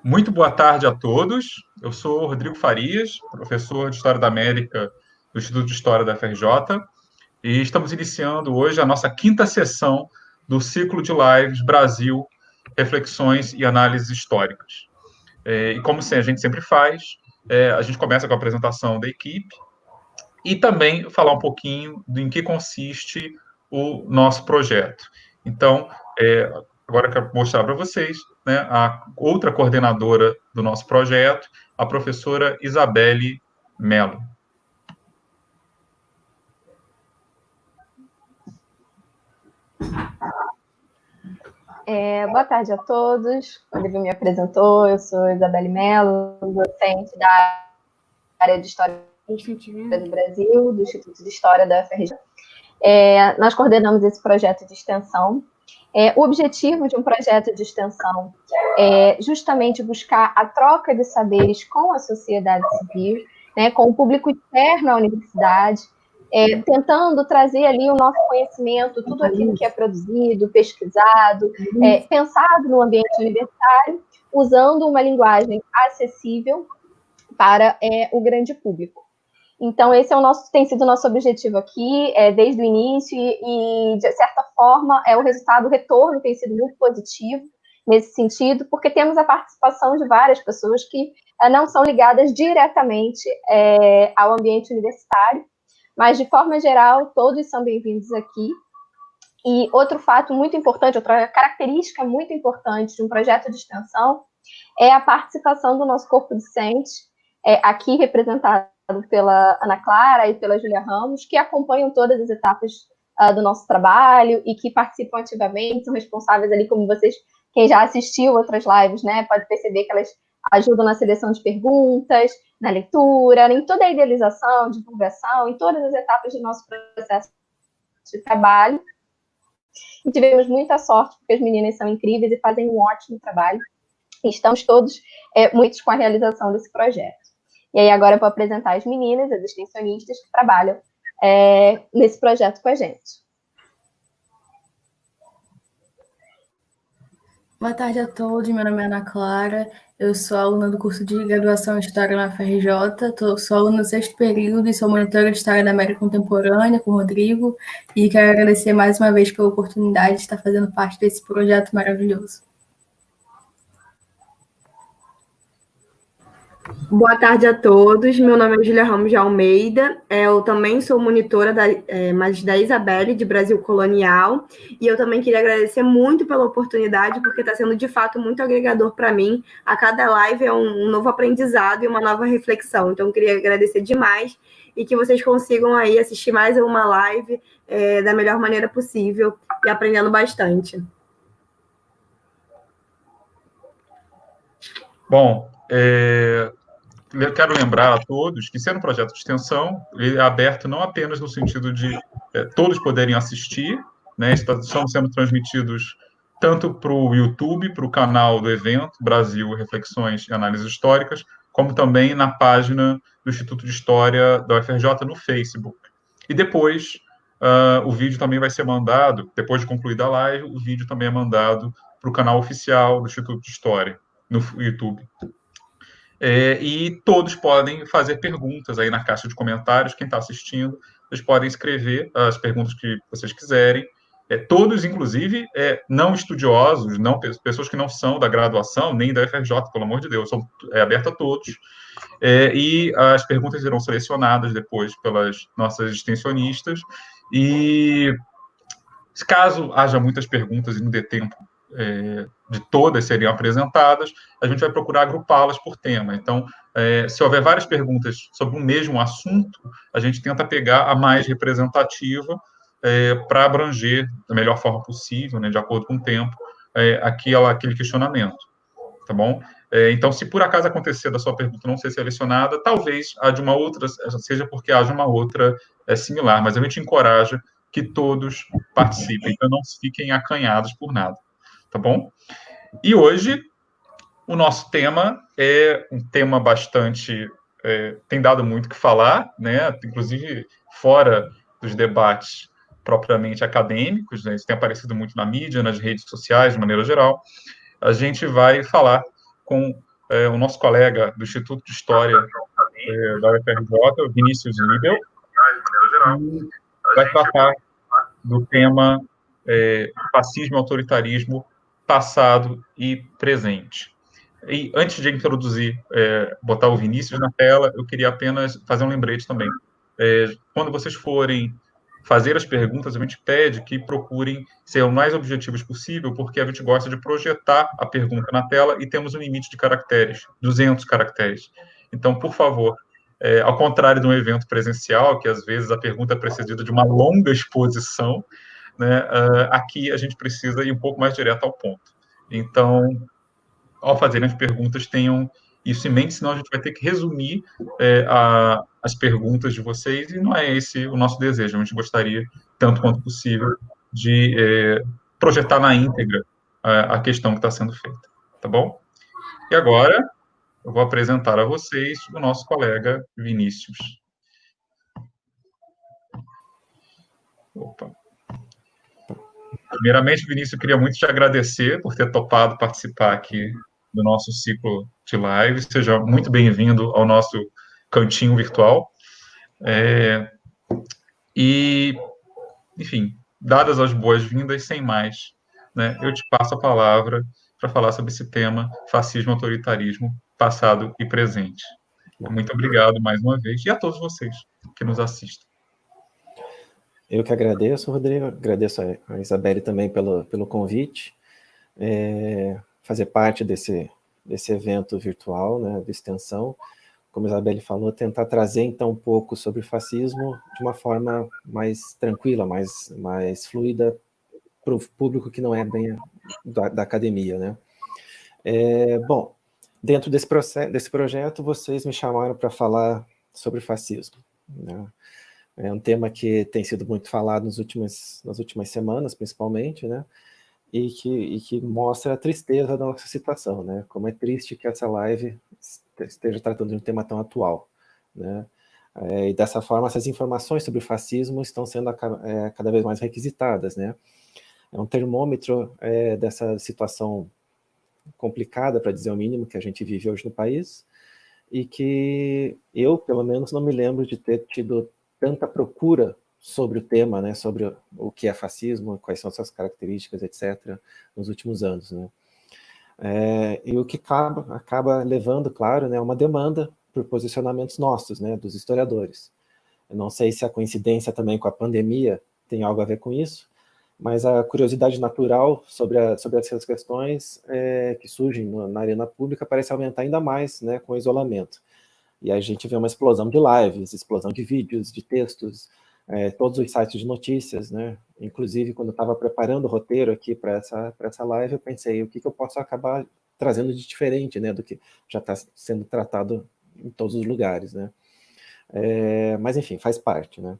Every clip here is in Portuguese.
Muito boa tarde a todos. Eu sou Rodrigo Farias, professor de História da América do Instituto de História da FRJ, e estamos iniciando hoje a nossa quinta sessão do ciclo de lives Brasil, Reflexões e Análises Históricas. E como a gente sempre faz, a gente começa com a apresentação da equipe e também falar um pouquinho em que consiste o nosso projeto. Então, agora eu quero mostrar para vocês, né, a outra coordenadora do nosso projeto, a professora Isabelle Mello. Boa tarde a todos. O Rodrigo me apresentou, eu sou Isabelle Mello, docente da área de História do Brasil, do Instituto de História da UFRJ. Nós coordenamos esse projeto de extensão. O objetivo de um projeto de extensão é justamente buscar a troca de saberes com a sociedade civil, né, com o público interno à universidade, tentando trazer ali o nosso conhecimento, tudo aquilo que é produzido, pesquisado, pensado no ambiente universitário, usando uma linguagem acessível para o grande público. Então, esse tem sido o nosso objetivo aqui, desde o início, e, de certa forma, o retorno tem sido muito positivo nesse sentido, porque temos a participação de várias pessoas que não são ligadas diretamente ao ambiente universitário, mas, de forma geral, todos são bem-vindos aqui. E outro fato muito importante, outra característica muito importante de um projeto de extensão é a participação do nosso corpo docente, aqui representado pela Ana Clara e pela Júlia Ramos, que acompanham todas as etapas do nosso trabalho e que participam ativamente, são responsáveis ali, como vocês, quem já assistiu outras lives, né, pode perceber que elas ajudam na seleção de perguntas, na leitura, em toda a idealização, divulgação, em todas as etapas do nosso processo de trabalho. E tivemos muita sorte, porque as meninas são incríveis e fazem um ótimo trabalho. E estamos todos muito com a realização desse projeto. E aí agora eu vou apresentar as meninas, as extensionistas que trabalham nesse projeto com a gente. Boa tarde a todos, meu nome é Ana Clara, eu sou aluna do curso de graduação em História na FRJ, sou aluna do 6º período e sou monitora de História da América Contemporânea com o Rodrigo, e quero agradecer mais uma vez pela oportunidade de estar fazendo parte desse projeto maravilhoso. Boa tarde a todos, meu nome é Júlia Ramos de Almeida, eu também sou monitora da Isabelle, de Brasil Colonial, e eu também queria agradecer muito pela oportunidade, porque está sendo de fato muito agregador para mim. A cada live é um novo aprendizado e uma nova reflexão, então eu queria agradecer demais e que vocês consigam aí assistir mais uma live da melhor maneira possível e aprendendo bastante. Bom, eu quero lembrar a todos que, sendo um projeto de extensão, ele é aberto não apenas no sentido de todos poderem assistir, né? Estamos sendo transmitidos tanto para o YouTube, para o canal do evento, Brasil, Reflexões e Análises Históricas, como também na página do Instituto de História da UFRJ no Facebook. E depois, o vídeo também vai ser mandado, depois de concluída a live, o vídeo também é mandado para o canal oficial do Instituto de História, no YouTube. E todos podem fazer perguntas aí na caixa de comentários. Quem está assistindo, vocês podem escrever as perguntas que vocês quiserem. Todos, inclusive, não estudiosos, pessoas que não são da graduação, nem da UFRJ, pelo amor de Deus, é aberto a todos. E as perguntas serão selecionadas depois pelas nossas extensionistas. E caso haja muitas perguntas e não dê tempo de todas seriam apresentadas, a gente vai procurar agrupá-las por tema. Então, se houver várias perguntas sobre o mesmo assunto, a gente tenta pegar a mais representativa para abranger da melhor forma possível, né, de acordo com o tempo, aquele questionamento. Tá bom? Então, se por acaso acontecer da sua pergunta não ser selecionada, talvez a de uma outra seja porque haja uma outra similar, mas a gente encoraja que todos participem, então não fiquem acanhados por nada. Tá bom? E hoje, o nosso tema é um tema bastante... tem dado muito o que falar, né? Inclusive fora dos debates propriamente acadêmicos, né? Isso tem aparecido muito na mídia, nas redes sociais, de maneira geral. A gente vai falar com o nosso colega do Instituto de História da UFRJ, o Vinícius Libel, que vai tratar do tema fascismo e autoritarismo passado e presente. E antes de introduzir, botar o Vinícius na tela, eu queria apenas fazer um lembrete também. Quando vocês forem fazer as perguntas, a gente pede que procurem ser o mais objetivos possível, porque a gente gosta de projetar a pergunta na tela e temos um limite de caracteres, 200 caracteres. Então, por favor, ao contrário de um evento presencial, que às vezes a pergunta é precedida de uma longa exposição, né, aqui a gente precisa ir um pouco mais direto ao ponto. Então, ao fazerem as perguntas, tenham isso em mente, senão a gente vai ter que resumir as perguntas de vocês, e não é esse o nosso desejo. A gente gostaria, tanto quanto possível, de projetar na íntegra a questão que está sendo feita. Tá bom? E agora, eu vou apresentar a vocês o nosso colega Vinícius. Opa. Primeiramente, Vinícius, eu queria muito te agradecer por ter topado participar aqui do nosso ciclo de live. Seja muito bem-vindo ao nosso cantinho virtual. Enfim, dadas as boas-vindas, sem mais, né, eu te passo a palavra para falar sobre esse tema, fascismo e autoritarismo, passado e presente. Muito obrigado mais uma vez, e a todos vocês que nos assistem. Eu que agradeço, Rodrigo, agradeço a Isabelle também pelo convite, fazer parte desse evento virtual, né, de extensão. Como a Isabelle falou, tentar trazer então um pouco sobre o fascismo de uma forma mais tranquila, mais fluida para o público que não é bem da academia, né? Bom, dentro desse projeto, vocês me chamaram para falar sobre fascismo, né? É um tema que tem sido muito falado nas últimas semanas, principalmente, né? E que mostra a tristeza da nossa situação, né? Como é triste que essa live esteja tratando de um tema tão atual, né? E dessa forma, essas informações sobre o fascismo estão sendo cada vez mais requisitadas, né? É um termômetro dessa situação complicada, para dizer o mínimo, que a gente vive hoje no país, e que eu, pelo menos, não me lembro de ter tido tanta procura sobre o tema, né, sobre o que é fascismo, quais são suas características, etc., nos últimos anos, né? E o que acaba levando, claro, né, uma demanda por posicionamentos nossos, né, dos historiadores. Eu não sei se a coincidência também com a pandemia tem algo a ver com isso, mas a curiosidade natural sobre essas questões que surgem na arena pública parece aumentar ainda mais, né, com o isolamento. E a gente vê uma explosão de lives, explosão de vídeos, de textos, todos os sites de notícias, né? Inclusive, quando eu estava preparando o roteiro aqui para essa live, eu pensei, o que eu posso acabar trazendo de diferente, né, do que já está sendo tratado em todos os lugares, né? Mas, enfim, faz parte, né?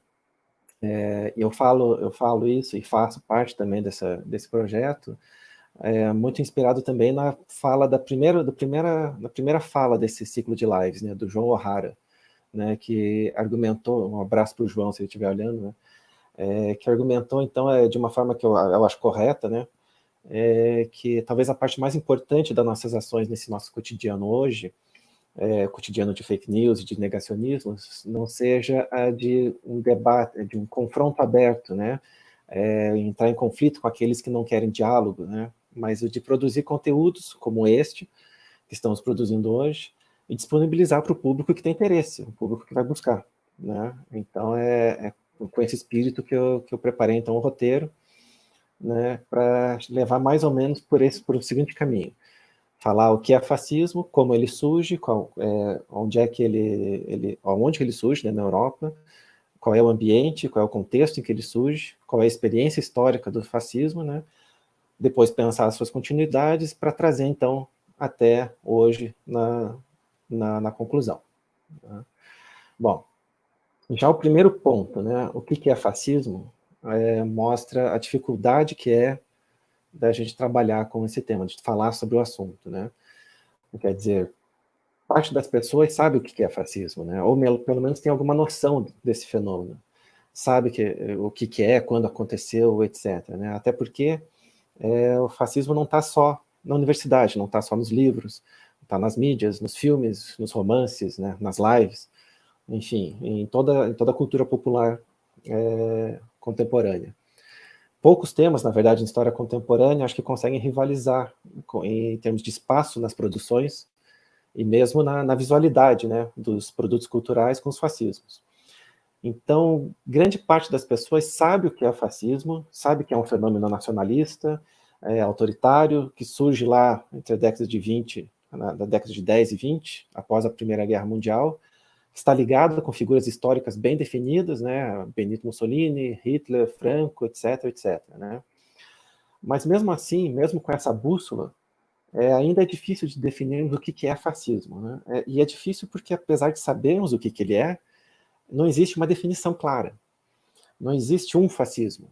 Eu falo isso e faço parte também desse projeto, muito inspirado também na fala da primeira fala desse ciclo de lives, né, do João O'Hara, né, que argumentou, um abraço para o João, se ele estiver olhando, né, que argumentou, então, de uma forma que eu acho correta, né, que talvez a parte mais importante das nossas ações nesse nosso cotidiano hoje, cotidiano de fake news e de negacionismo, não seja a de um debate, de um confronto aberto, né, entrar em conflito com aqueles que não querem diálogo, né, mas o de produzir conteúdos como este, que estamos produzindo hoje, e disponibilizar para o público que tem interesse, o público que vai buscar, né? Então, com esse espírito que eu preparei, então, o roteiro, né, para levar mais ou menos por o seguinte caminho. Falar o que é fascismo, como ele surge, onde ele surge, né, na Europa, qual é o ambiente, qual é o contexto em que ele surge, qual é a experiência histórica do fascismo, né? Depois pensar as suas continuidades para trazer, então, até hoje na conclusão. Né? Bom, já o primeiro ponto, né, o que é fascismo, mostra a dificuldade que é da gente trabalhar com esse tema, de falar sobre o assunto, né? Quer dizer, parte das pessoas sabe o que é fascismo, né? Ou pelo menos tem alguma noção desse fenômeno, sabe o que é, quando aconteceu, etc. Né? Até porque o fascismo não está só na universidade, não está só nos livros. tá nas mídias, nos filmes, nos romances, né, nas lives, enfim, em toda a cultura popular contemporânea. Poucos temas, na verdade, em história contemporânea, acho que conseguem rivalizar em termos de espaço nas produções e mesmo na visualidade, né, dos produtos culturais com os fascismos. Então, grande parte das pessoas sabe o que é fascismo, sabe que é um fenômeno nacionalista, autoritário, que surge lá entre a década de 20, na década de 10 e 20, após a Primeira Guerra Mundial, está ligado com figuras históricas bem definidas, né? Benito Mussolini, Hitler, Franco, etc, etc, né? Mas mesmo assim, mesmo com essa bússola, ainda é difícil de definirmos o que é fascismo, né? E é difícil porque, apesar de sabermos o que ele é, não existe uma definição clara. Não existe um fascismo.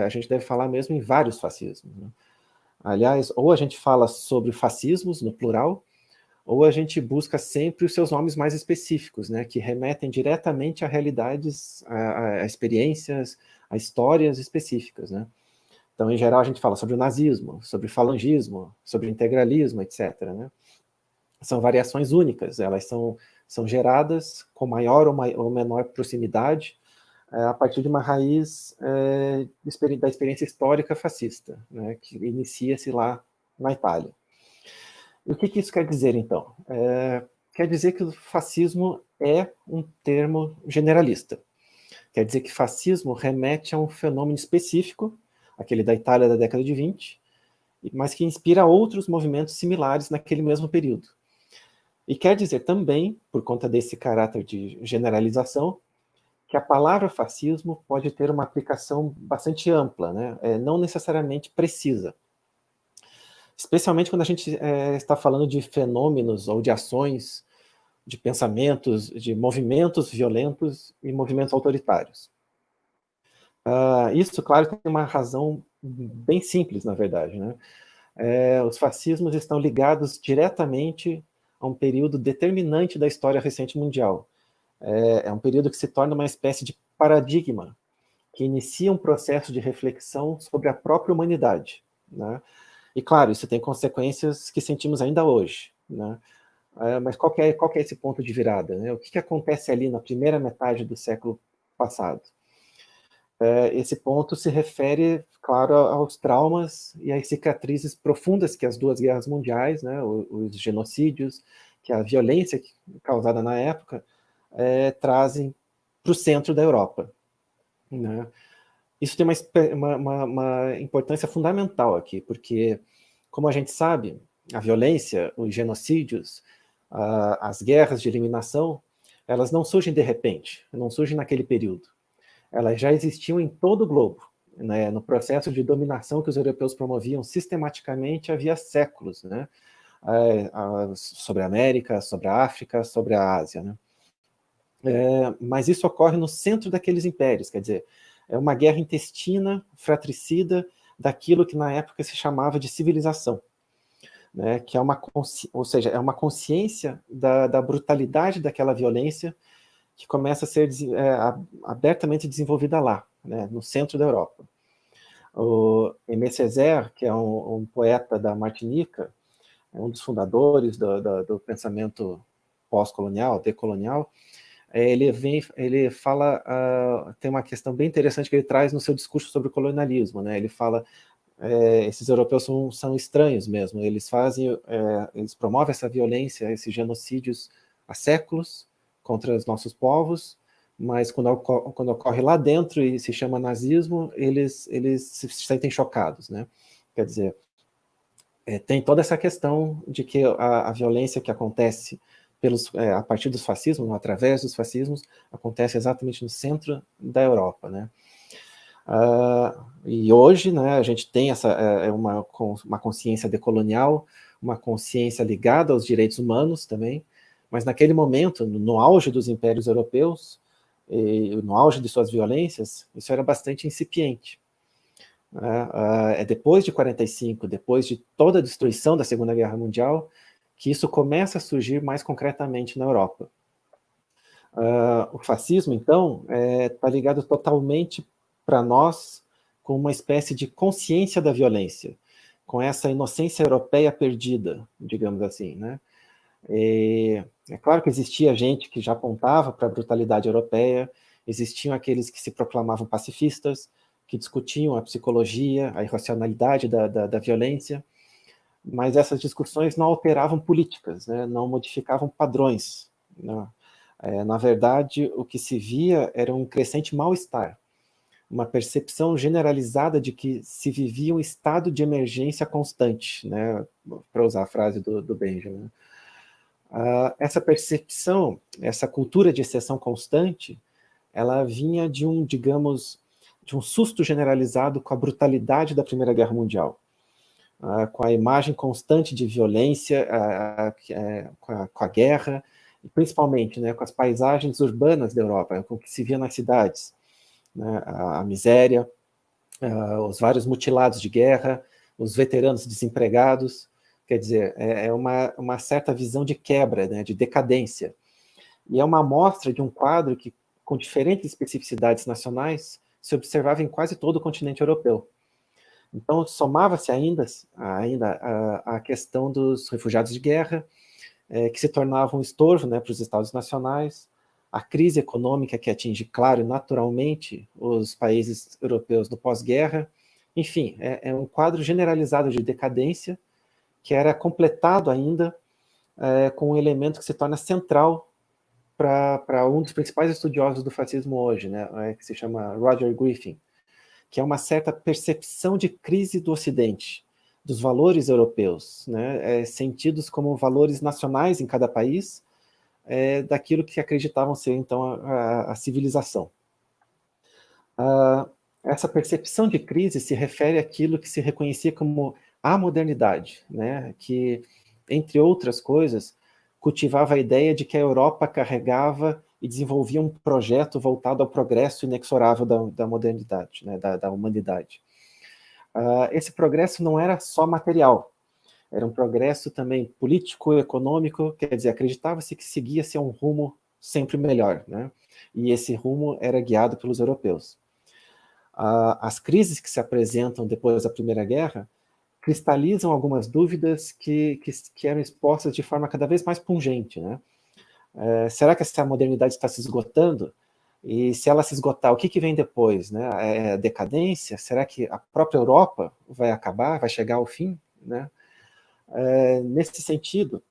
A gente deve falar mesmo em vários fascismos, né? Aliás, ou a gente fala sobre fascismos, no plural, ou a gente busca sempre os seus nomes mais específicos, né, que remetem diretamente a realidades, a experiências, a histórias específicas, né. Então, em geral, a gente fala sobre o nazismo, sobre o falangismo, sobre o integralismo, etc., né. São variações únicas, elas são geradas com maior ou menor proximidade a partir de uma raiz da experiência histórica fascista, né, que inicia-se lá na Itália. E o que isso quer dizer, então? Quer dizer que o fascismo é um termo generalista. Quer dizer que fascismo remete a um fenômeno específico, aquele da Itália da década de 20, mas que inspira outros movimentos similares naquele mesmo período. E quer dizer também, por conta desse caráter de generalização, que a palavra fascismo pode ter uma aplicação bastante ampla, né? Não necessariamente precisa. Especialmente quando a gente está falando de fenômenos ou de ações, de pensamentos, de movimentos violentos e movimentos autoritários. Isso, claro, tem uma razão bem simples, na verdade, né? Os fascismos estão ligados diretamente a um período determinante da história recente mundial. É um período que se torna uma espécie de paradigma, que inicia um processo de reflexão sobre a própria humanidade, né? E, claro, isso tem consequências que sentimos ainda hoje, né? Mas qual que é esse ponto de virada, né? O que acontece ali na primeira metade do século passado? Esse ponto se refere, claro, aos traumas e às cicatrizes profundas que as duas guerras mundiais, né, os genocídios, que a violência causada na época, trazem para o centro da Europa, né? Isso tem uma importância fundamental aqui, porque, como a gente sabe, a violência, os genocídios, as guerras de eliminação, elas não surgem de repente, não surgem naquele período. Elas já existiam em todo o globo, né, no processo de dominação que os europeus promoviam sistematicamente havia séculos, né, sobre a América, sobre a África, sobre a Ásia, né. Mas isso ocorre no centro daqueles impérios, quer dizer, é uma guerra intestina, fratricida, daquilo que na época se chamava de civilização, né, que é ou seja, é uma consciência da brutalidade daquela violência que começa a ser abertamente desenvolvida lá, né, no centro da Europa. O Aimé Césaire, que é um poeta da Martinica, é um dos fundadores do pensamento pós-colonial, decolonial, ele fala, tem uma questão bem interessante que ele traz no seu discurso sobre o colonialismo, né? Ele fala, esses europeus são estranhos mesmo, eles promovem essa violência, esses genocídios há séculos contra os nossos povos, mas quando ocorre lá dentro e se chama nazismo, eles se sentem chocados, né? Quer dizer, tem toda essa questão de que a violência que acontece a partir dos fascismos, através dos fascismos, acontece exatamente no centro da Europa, né? E hoje, né, a gente tem uma consciência decolonial, uma consciência ligada aos direitos humanos também, mas naquele momento, no auge dos impérios europeus, no auge de suas violências, isso era bastante incipiente. Depois de 45, depois de toda a destruição da Segunda Guerra Mundial, que isso começa a surgir mais concretamente na Europa. O fascismo, então, está ligado totalmente para nós com uma espécie de consciência da violência, com essa inocência europeia perdida, digamos assim, né? E é claro que existia gente que já apontava para a brutalidade europeia, existiam aqueles que se proclamavam pacifistas, que discutiam a psicologia, a irracionalidade da violência, mas essas discussões não alteravam políticas, né? Não modificavam padrões, né? Na verdade, o que se via era um crescente mal-estar, uma percepção generalizada de que se vivia um estado de emergência constante, né? Para usar a frase do Benjamin. Essa percepção, essa cultura de exceção constante, ela vinha de digamos, de um susto generalizado com a brutalidade da Primeira Guerra Mundial, com a imagem constante de violência, com a guerra, e principalmente, né, com as paisagens urbanas da Europa, com o que se via nas cidades, né, a miséria, os vários mutilados de guerra, os veteranos desempregados. Quer dizer, é uma certa visão de quebra, né, de decadência. E é uma amostra de um quadro que, com diferentes especificidades nacionais, se observava em quase todo o continente europeu. Então, somava-se ainda a questão dos refugiados de guerra, que se tornavam um estorvo, né, para os Estados nacionais, a crise econômica que atinge, claro, naturalmente, os países europeus do pós-guerra. Enfim, é um quadro generalizado de decadência, que era completado ainda com um elemento que se torna central para um dos principais estudiosos do fascismo hoje, né, que se chama Roger Griffin, que é uma certa percepção de crise do Ocidente, dos valores europeus, né, sentidos como valores nacionais em cada país, daquilo que acreditavam ser, então, a civilização. Essa percepção de crise se refere àquilo que se reconhecia como a modernidade, né, que, entre outras coisas, cultivava a ideia de que a Europa carregava e desenvolvia um projeto voltado ao progresso inexorável da modernidade, né, da humanidade. Esse progresso não era só material, era um progresso também político, econômico, quer dizer, acreditava-se que seguia-se a um rumo sempre melhor, né, e esse rumo era guiado pelos europeus. As crises que se apresentam depois da Primeira Guerra cristalizam algumas dúvidas que eram expostas de forma cada vez mais pungente, né? Será que essa modernidade está se esgotando? E se ela se esgotar, o que vem depois, né? A decadência? Será que a própria Europa vai acabar, vai chegar ao fim, né? Nesse sentido,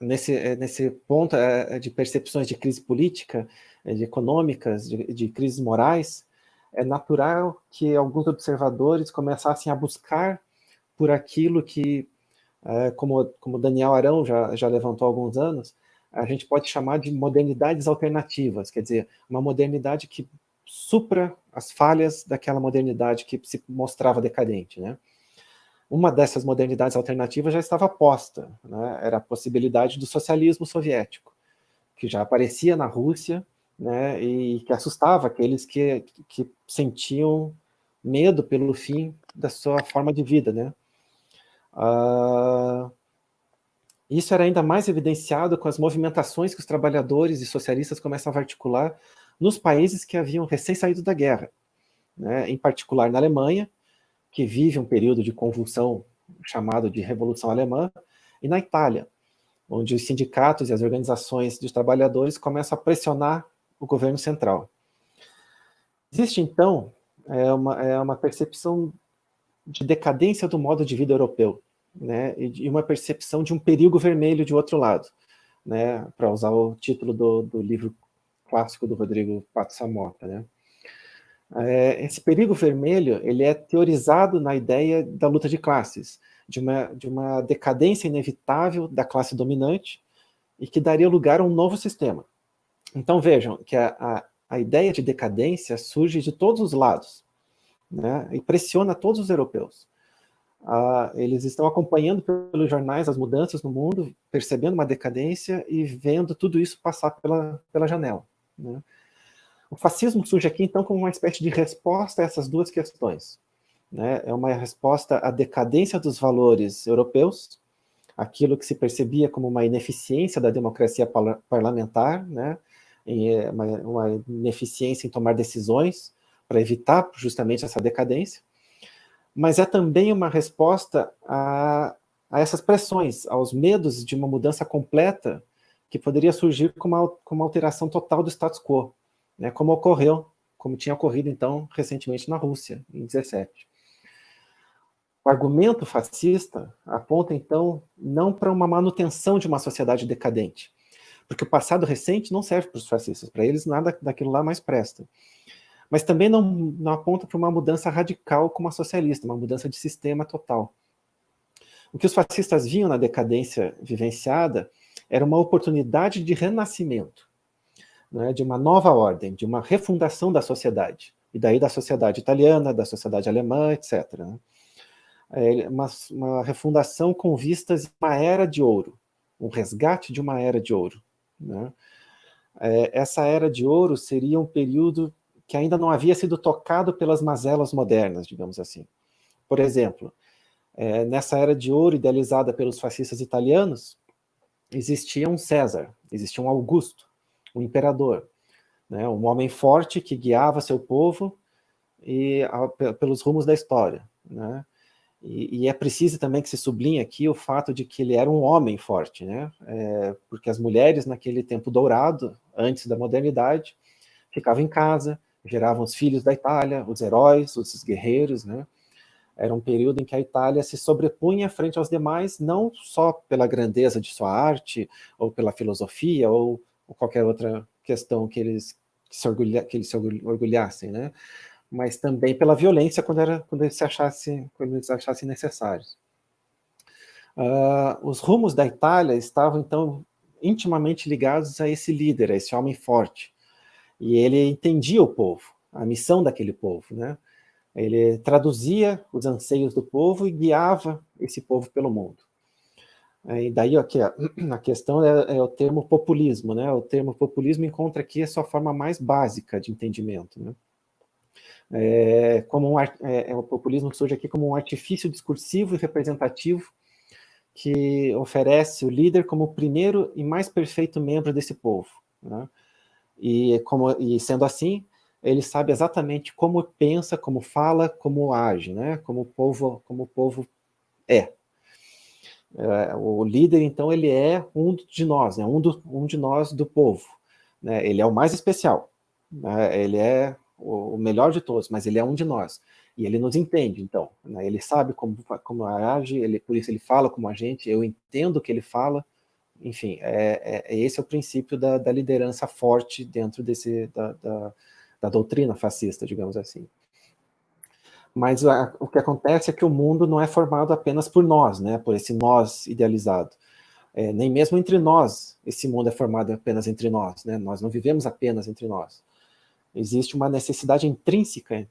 nesse ponto de percepções de crise política, de econômicas, de crises morais, é natural que alguns observadores começassem a buscar por aquilo que, como Daniel Arão já levantou há alguns anos, a gente pode chamar de modernidades alternativas, quer dizer, uma modernidade que supra as falhas daquela modernidade que se mostrava decadente, né? Uma dessas modernidades alternativas já estava posta, né? Era a possibilidade do socialismo soviético, que já aparecia na Rússia, né, e que assustava aqueles que sentiam medo pelo fim da sua forma de vida, né? Isso era ainda mais evidenciado com as movimentações que os trabalhadores e socialistas começavam a articular nos países que haviam recém saído da guerra, né? Em particular na Alemanha, que vive um período de convulsão chamado de Revolução Alemã, e na Itália, onde os sindicatos e as organizações dos trabalhadores começam a pressionar o governo central. Existe, então, uma percepção de decadência do modo de vida europeu, né, e uma percepção de um perigo vermelho de outro lado, né, para usar o título do livro clássico do Rodrigo Pato Samota, né. Esse perigo vermelho, ele é teorizado na ideia da luta de classes, de uma decadência inevitável da classe dominante e que daria lugar a um novo sistema. Então vejam que a ideia de decadência surge de todos os lados, né, e pressiona todos os europeus. Eles estão acompanhando pelos jornais as mudanças no mundo, percebendo uma decadência e vendo tudo isso passar pela janela, né. O fascismo surge aqui, então, como uma espécie de resposta a essas duas questões, né? É uma resposta à decadência dos valores europeus, aquilo que se percebia como uma ineficiência da democracia parlamentar, né? Uma ineficiência em tomar decisões para evitar justamente essa decadência, mas é também uma resposta a essas pressões, aos medos de uma mudança completa que poderia surgir com uma alteração total do status quo, né, como tinha ocorrido, então, recentemente na Rússia, em 17. O argumento fascista aponta, então, não para uma manutenção de uma sociedade decadente, porque o passado recente não serve para os fascistas, para eles nada daquilo lá mais presta. Mas também não aponta para uma mudança radical como a socialista, uma mudança de sistema total. O que os fascistas viam na decadência vivenciada era uma oportunidade de renascimento, né, de uma nova ordem, de uma refundação da sociedade, e daí da sociedade italiana, da sociedade alemã, etc. Né? Uma refundação com vistas em uma era de ouro, um resgate de uma era de ouro. Né? Essa era de ouro seria um período que ainda não havia sido tocado pelas mazelas modernas, digamos assim. Por exemplo, nessa era de ouro idealizada pelos fascistas italianos, existia um César, existia um Augusto, um imperador, né, um homem forte que guiava seu povo pelos rumos da história. Né? E é preciso também que se sublinhe aqui o fato de que ele era um homem forte, né? Porque as mulheres naquele tempo dourado, antes da modernidade, ficavam em casa, geravam os filhos da Itália, os heróis, os guerreiros, né? Era um período em que a Itália se sobrepunha frente aos demais, não só pela grandeza de sua arte, ou pela filosofia, ou qualquer outra questão que eles se orgulhassem, né? Mas também pela violência quando eles achassem necessários. Os rumos da Itália estavam, então, intimamente ligados a esse líder, a esse homem forte. E ele entendia o povo, a missão daquele povo, né? Ele traduzia os anseios do povo e guiava esse povo pelo mundo. E daí aqui, a questão é o termo populismo, né? O termo populismo encontra aqui a sua forma mais básica de entendimento, né? O populismo surge aqui como um artifício discursivo e representativo que oferece o líder como o primeiro e mais perfeito membro desse povo, né? E sendo assim, ele sabe exatamente como pensa, como fala, como age, né? Como o povo é. O líder, então, ele é um de nós, né? um de nós do povo. Né? Ele é o mais especial, né? Ele é o melhor de todos, mas ele é um de nós. E ele nos entende, então. Né? Ele sabe como age, por isso ele fala como a gente, eu entendo o que ele fala. Enfim, esse é o princípio da liderança forte dentro da doutrina fascista, digamos assim. Mas o que acontece é que o mundo não é formado apenas por nós, né, por esse nós idealizado. Nem mesmo entre nós, esse mundo é formado apenas entre nós, né? Nós não vivemos apenas entre nós. Existe uma necessidade intrínseca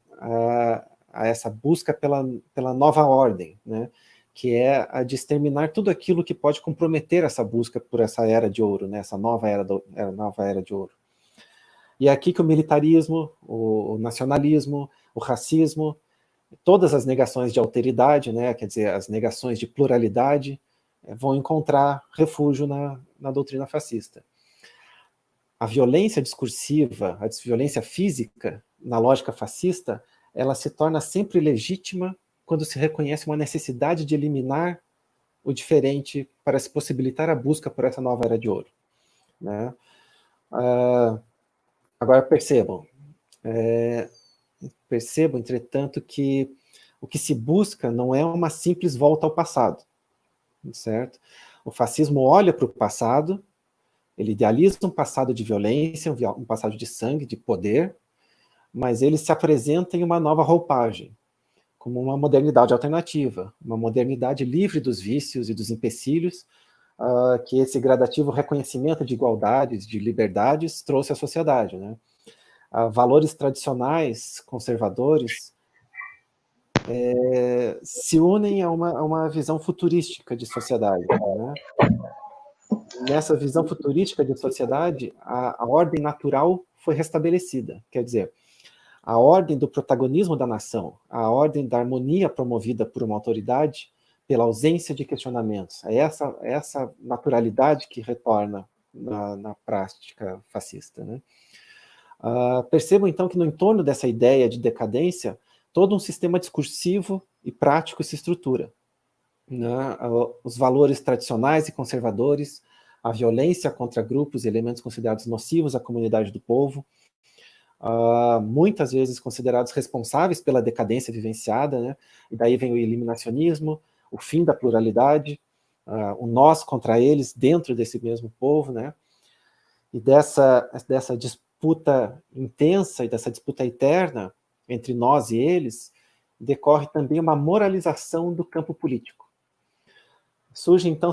a essa busca pela nova ordem, né? Que é a de exterminar tudo aquilo que pode comprometer essa busca por essa era de ouro, né? Essa nova era de ouro. E é aqui que o militarismo, o nacionalismo, o racismo, todas as negações de alteridade, né? Quer dizer, as negações de pluralidade, vão encontrar refúgio na doutrina fascista. A violência discursiva, a violência física, na lógica fascista, ela se torna sempre legítima quando se reconhece uma necessidade de eliminar o diferente para se possibilitar a busca por essa nova era de ouro. Né? Agora percebam, entretanto, que o que se busca não é uma simples volta ao passado, certo? O fascismo olha para o passado, ele idealiza um passado de violência, um passado de sangue, de poder, mas ele se apresenta em uma nova roupagem, como uma modernidade alternativa, uma modernidade livre dos vícios e dos empecilhos que esse gradativo reconhecimento de igualdades, de liberdades, trouxe à sociedade. Né? Valores tradicionais, conservadores, se unem a uma visão futurística de sociedade. Né? Nessa visão futurística de sociedade, a ordem natural foi restabelecida, quer dizer, a ordem do protagonismo da nação, a ordem da harmonia promovida por uma autoridade, pela ausência de questionamentos. É essa naturalidade que retorna na prática fascista. Né? Percebam, então, que no entorno dessa ideia de decadência, todo um sistema discursivo e prático se estrutura, né? Os valores tradicionais e conservadores, a violência contra grupos e elementos considerados nocivos à comunidade do povo, muitas vezes considerados responsáveis pela decadência vivenciada, né? E daí vem o eliminacionismo, o fim da pluralidade, o nós contra eles dentro desse mesmo povo, né? E dessa disputa intensa e dessa disputa eterna entre nós e eles, decorre também uma moralização do campo político. Surgem, então,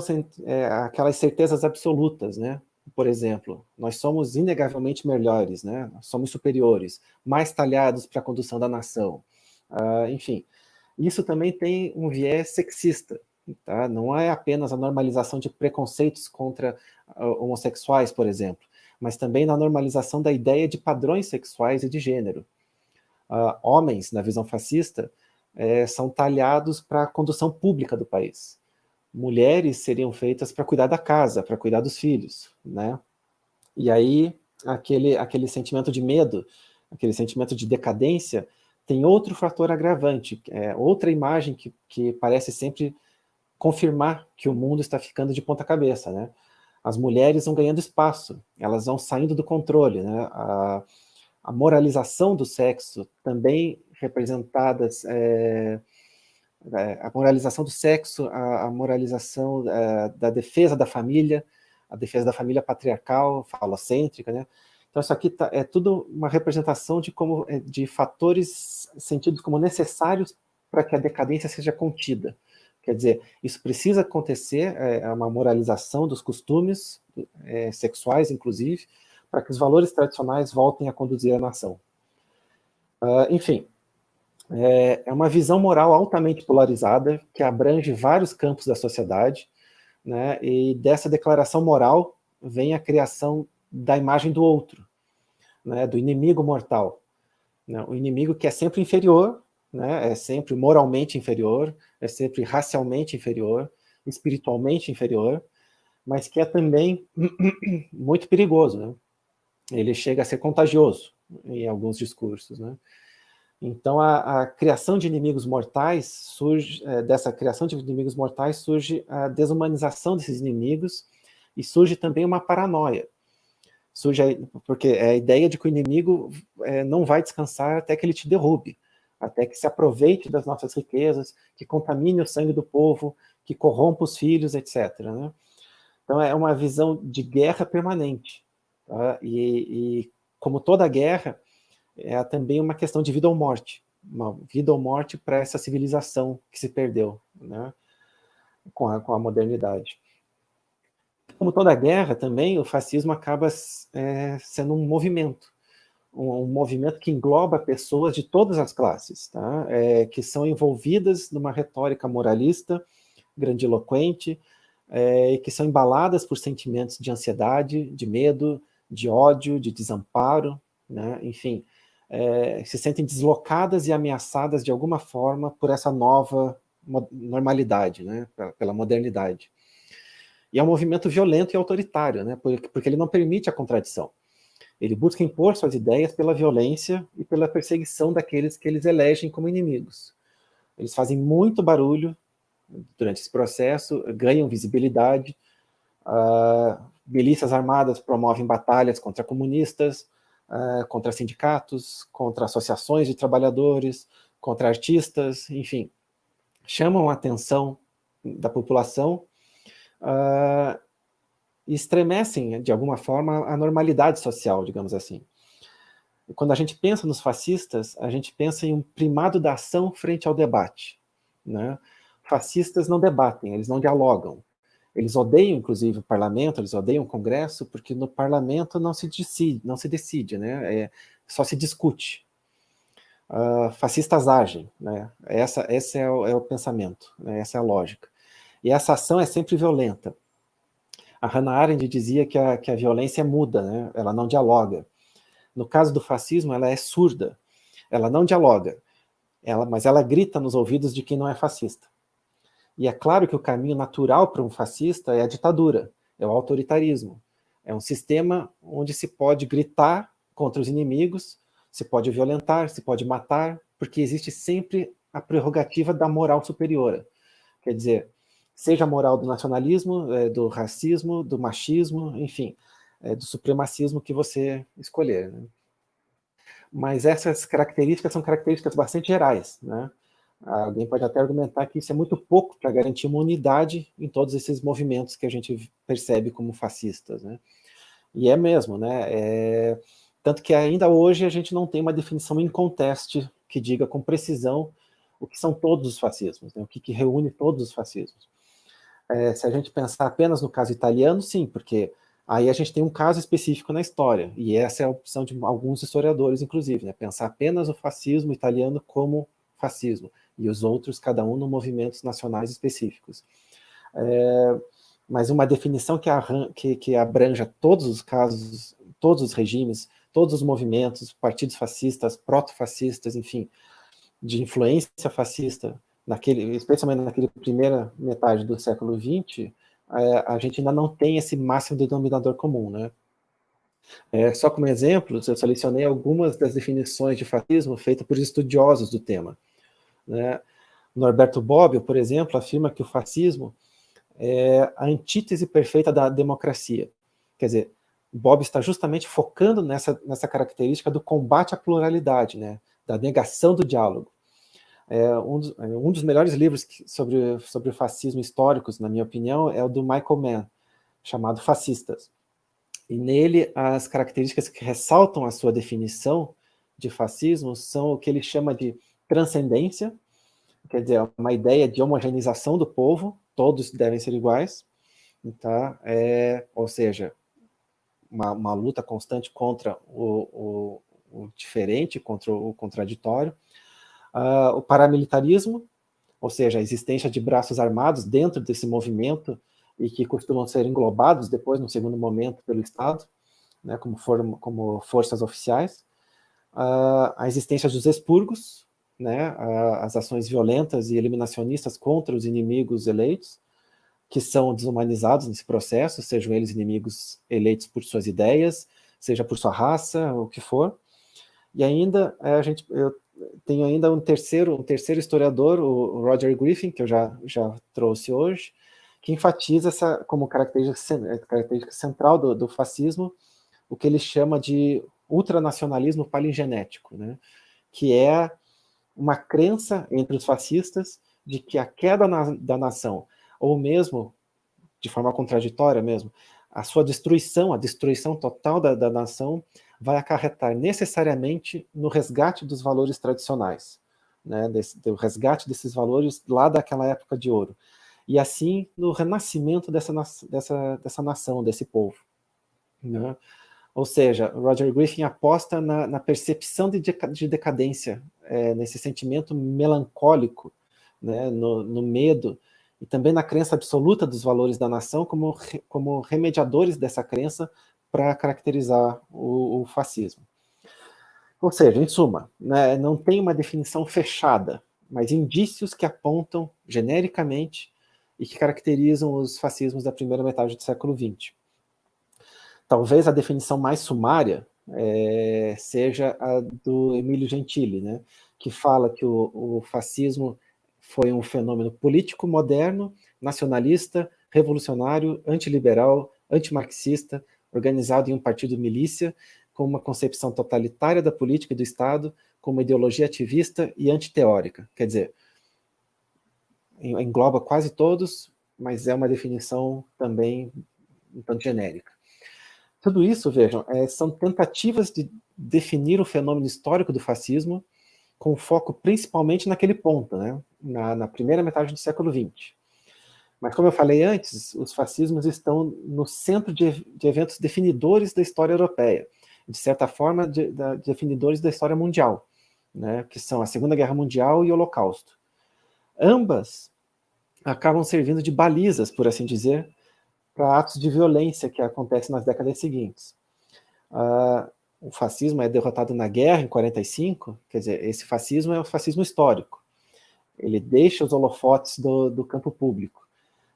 aquelas certezas absolutas, né? Por exemplo, nós somos inegavelmente melhores, né? Nós somos superiores, mais talhados para a condução da nação. Enfim, isso também tem um viés sexista, tá? Não é apenas a normalização de preconceitos contra homossexuais, por exemplo, mas também na normalização da ideia de padrões sexuais e de gênero. Homens, na visão fascista, são talhados para a condução pública do país. Mulheres seriam feitas para cuidar da casa, para cuidar dos filhos, né? E aí, aquele sentimento de medo, aquele sentimento de decadência, tem outro fator agravante, outra imagem que parece sempre confirmar que o mundo está ficando de ponta cabeça, né? As mulheres vão ganhando espaço, elas vão saindo do controle, né? A moralização do sexo, também representadas, a moralização do sexo, a moralização da defesa da família, a defesa da família patriarcal, falocêntrica, né? Então isso aqui é tudo uma representação de fatores sentidos como necessários para que a decadência seja contida. Quer dizer, isso precisa acontecer, uma moralização dos costumes sexuais, inclusive, para que os valores tradicionais voltem a conduzir a nação. Enfim, é uma visão moral altamente polarizada, que abrange vários campos da sociedade, né? E dessa declaração moral vem a criação da imagem do outro, né? Do inimigo mortal, né? O inimigo que é sempre inferior, né? É sempre moralmente inferior, é sempre racialmente inferior, espiritualmente inferior, mas que é também muito perigoso, né? Ele chega a ser contagioso em alguns discursos, né? Então, a criação de inimigos mortais surge, dessa criação de inimigos mortais surge a desumanização desses inimigos e surge também uma paranoia. Porque é a ideia de que o inimigo não vai descansar até que ele te derrube, até que se aproveite das nossas riquezas, que contamine o sangue do povo, que corrompa os filhos, etc., né? Então, é uma visão de guerra permanente. Tá? E como toda guerra, é também uma questão de vida ou morte. Uma vida ou morte para essa civilização que se perdeu, né? com a modernidade. Como toda guerra, também, o fascismo acaba sendo um movimento que engloba pessoas de todas as classes, tá? Que são envolvidas numa retórica moralista, grandiloquente, e que são embaladas por sentimentos de ansiedade, de medo, de ódio, de desamparo, né? Enfim, se sentem deslocadas e ameaçadas de alguma forma por essa nova normalidade, né? Pela modernidade. E é um movimento violento e autoritário, né? Porque ele não permite a contradição. Ele busca impor suas ideias pela violência e pela perseguição daqueles que eles elegem como inimigos. Eles fazem muito barulho durante esse processo, ganham visibilidade, milícias armadas promovem batalhas contra comunistas, contra sindicatos, contra associações de trabalhadores, contra artistas, enfim, chamam a atenção da população e estremecem, de alguma forma, a normalidade social, digamos assim. Quando a gente pensa nos fascistas, a gente pensa em um primado da ação frente ao debate, né? Fascistas não debatem, eles não dialogam. Eles odeiam, inclusive, o parlamento, eles odeiam o Congresso, porque no parlamento não se decide, né? Só se discute. Fascistas agem, né? Esse é o pensamento, né? Essa é a lógica. E essa ação é sempre violenta. A Hannah Arendt dizia que a violência é muda, né? Ela não dialoga. No caso do fascismo, ela é surda. Ela não dialoga, mas ela grita nos ouvidos de quem não é fascista. E é claro que o caminho natural para um fascista é a ditadura, é o autoritarismo. É um sistema onde se pode gritar contra os inimigos, se pode violentar, se pode matar, porque existe sempre a prerrogativa da moral superior. Quer dizer, seja a moral do nacionalismo, do racismo, do machismo, enfim, do supremacismo que você escolher, né? Mas essas características são características bastante gerais, né? Alguém pode até argumentar que isso é muito pouco para garantir uma unidade em todos esses movimentos que a gente percebe como fascistas, né? E é mesmo, né? Tanto que ainda hoje a gente não tem uma definição em conteste que diga com precisão o que são todos os fascismos, né? O que reúne todos os fascismos. Se a gente pensar apenas no caso italiano, sim, porque aí a gente tem um caso específico na história, e essa é a opção de alguns historiadores, inclusive, né? Pensar apenas o fascismo italiano como fascismo, e os outros, cada um, no movimentos nacionais específicos. Mas uma definição que abranja todos os casos, todos os regimes, todos os movimentos, partidos fascistas, proto-fascistas, enfim, de influência fascista, especialmente naquela primeira metade do século XX, a gente ainda não tem esse máximo denominador comum, né? Só como exemplo, eu selecionei algumas das definições de fascismo feitas por estudiosos do tema, né? Norberto Bobbio, por exemplo, afirma que o fascismo é a antítese perfeita da democracia. Quer dizer, Bobbio está justamente focando nessa característica do combate à pluralidade, né? Da negação do diálogo. Um dos melhores livros sobre fascismo históricos, na minha opinião, é o do Michael Mann, chamado Fascistas. E nele, as características que ressaltam a sua definição de fascismo são o que ele chama de transcendência, quer dizer, uma ideia de homogeneização do povo, todos devem ser iguais, tá? Ou seja, uma luta constante contra o diferente, contra o contraditório. O paramilitarismo, ou seja, a existência de braços armados dentro desse movimento e que costumam ser englobados depois, no segundo momento, pelo Estado, né, como forças oficiais. A existência dos expurgos, né, as ações violentas e eliminacionistas contra os inimigos eleitos, que são desumanizados nesse processo, sejam eles inimigos eleitos por suas ideias, seja por sua raça, o que for. E ainda, eu tenho ainda um terceiro historiador, o Roger Griffin, que eu já trouxe hoje, que enfatiza essa como característica central do fascismo, o que ele chama de ultranacionalismo palingenético, né? Que é uma crença entre os fascistas de que a queda da nação, ou mesmo, de forma contraditória mesmo, a destruição total da nação, vai acarretar necessariamente no resgate dos valores tradicionais, né, do resgate desses valores lá daquela época de ouro, e assim no renascimento dessa nação, desse povo, né? Ou seja, Roger Griffin aposta na percepção de decadência, nesse sentimento melancólico, né, no medo, e também na crença absoluta dos valores da nação como remediadores dessa crença para caracterizar o fascismo. Ou seja, em suma, né, não tem uma definição fechada, mas indícios que apontam genericamente e que caracterizam os fascismos da primeira metade do século XX. Talvez a definição mais sumária seja a do Emílio Gentili, né, que fala que o fascismo foi um fenômeno político moderno, nacionalista, revolucionário, antiliberal, antimarxista, organizado em um partido milícia, com uma concepção totalitária da política e do Estado, com uma ideologia ativista e antiteórica. Quer dizer, engloba quase todos, mas é uma definição também um tanto genérica. Tudo isso, vejam, são tentativas de definir o fenômeno histórico do fascismo, com foco principalmente naquele ponto, né, na primeira metade do século XX. Mas, como eu falei antes, os fascismos estão no centro de eventos definidores da história europeia, de certa forma, definidores da história mundial, né, que são a Segunda Guerra Mundial e o Holocausto. Ambas acabam servindo de balizas, por assim dizer, para atos de violência que acontecem nas décadas seguintes. O fascismo é derrotado na guerra, em 1945, quer dizer, esse fascismo é o fascismo histórico. Ele deixa os holofotes do campo público.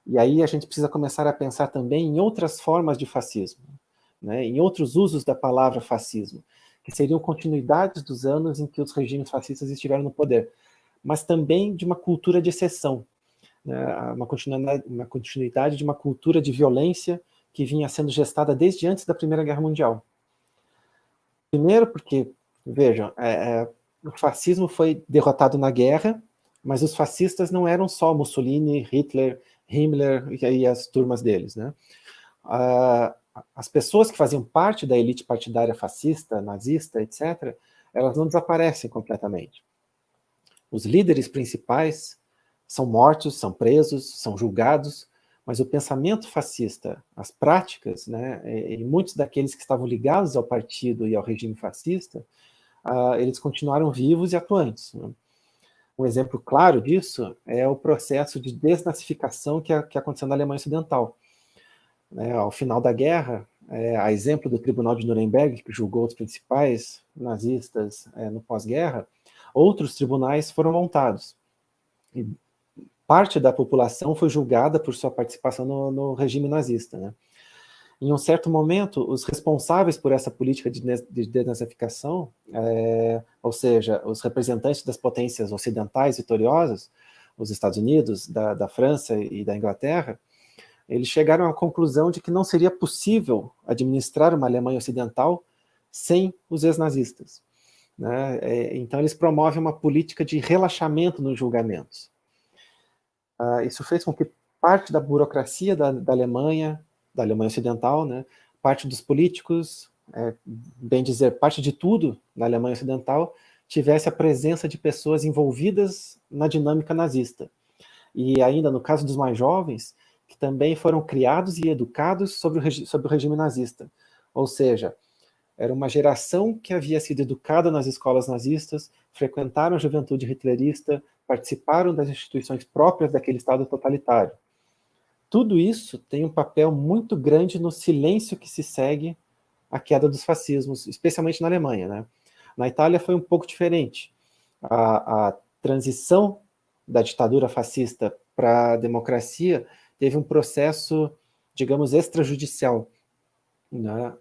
E aí a gente precisa começar a pensar também em outras formas de fascismo, né, em outros usos da palavra fascismo, que seriam continuidades dos anos em que os regimes fascistas estiveram no poder, mas também de uma cultura de exceção, né, uma continuidade de uma cultura de violência que vinha sendo gestada desde antes da Primeira Guerra Mundial. Primeiro porque, vejam, o fascismo foi derrotado na guerra, mas os fascistas não eram só Mussolini, Hitler, Himmler e as turmas deles, né? As pessoas que faziam parte da elite partidária fascista, nazista, etc., elas não desaparecem completamente. Os líderes principais são mortos, são presos, são julgados, mas o pensamento fascista, as práticas, né, e muitos daqueles que estavam ligados ao partido e ao regime fascista, eles continuaram vivos e atuantes, né? Um exemplo claro disso é o processo de desnazificação que aconteceu na Alemanha Ocidental. Ao final da guerra, a exemplo do Tribunal de Nuremberg, que julgou os principais nazistas no pós-guerra, outros tribunais foram montados. E parte da população foi julgada por sua participação no regime nazista, né? Em um certo momento, os responsáveis por essa política de denazificação, ou seja, os representantes das potências ocidentais vitoriosas, os Estados Unidos, da França e da Inglaterra, eles chegaram à conclusão de que não seria possível administrar uma Alemanha Ocidental sem os ex-nazistas, né? Então, eles promovem uma política de relaxamento nos julgamentos. Isso fez com que parte da burocracia da Alemanha Ocidental, né, parte dos políticos, bem dizer, parte de tudo na Alemanha Ocidental, tivesse a presença de pessoas envolvidas na dinâmica nazista. E ainda, no caso dos mais jovens, que também foram criados e educados sobre o regime nazista. Ou seja, era uma geração que havia sido educada nas escolas nazistas, frequentaram a juventude hitlerista, participaram das instituições próprias daquele Estado totalitário. Tudo isso tem um papel muito grande no silêncio que se segue à queda dos fascismos, especialmente na Alemanha, né? Na Itália foi um pouco diferente. A transição da ditadura fascista para a democracia teve um processo, digamos, extrajudicial, né?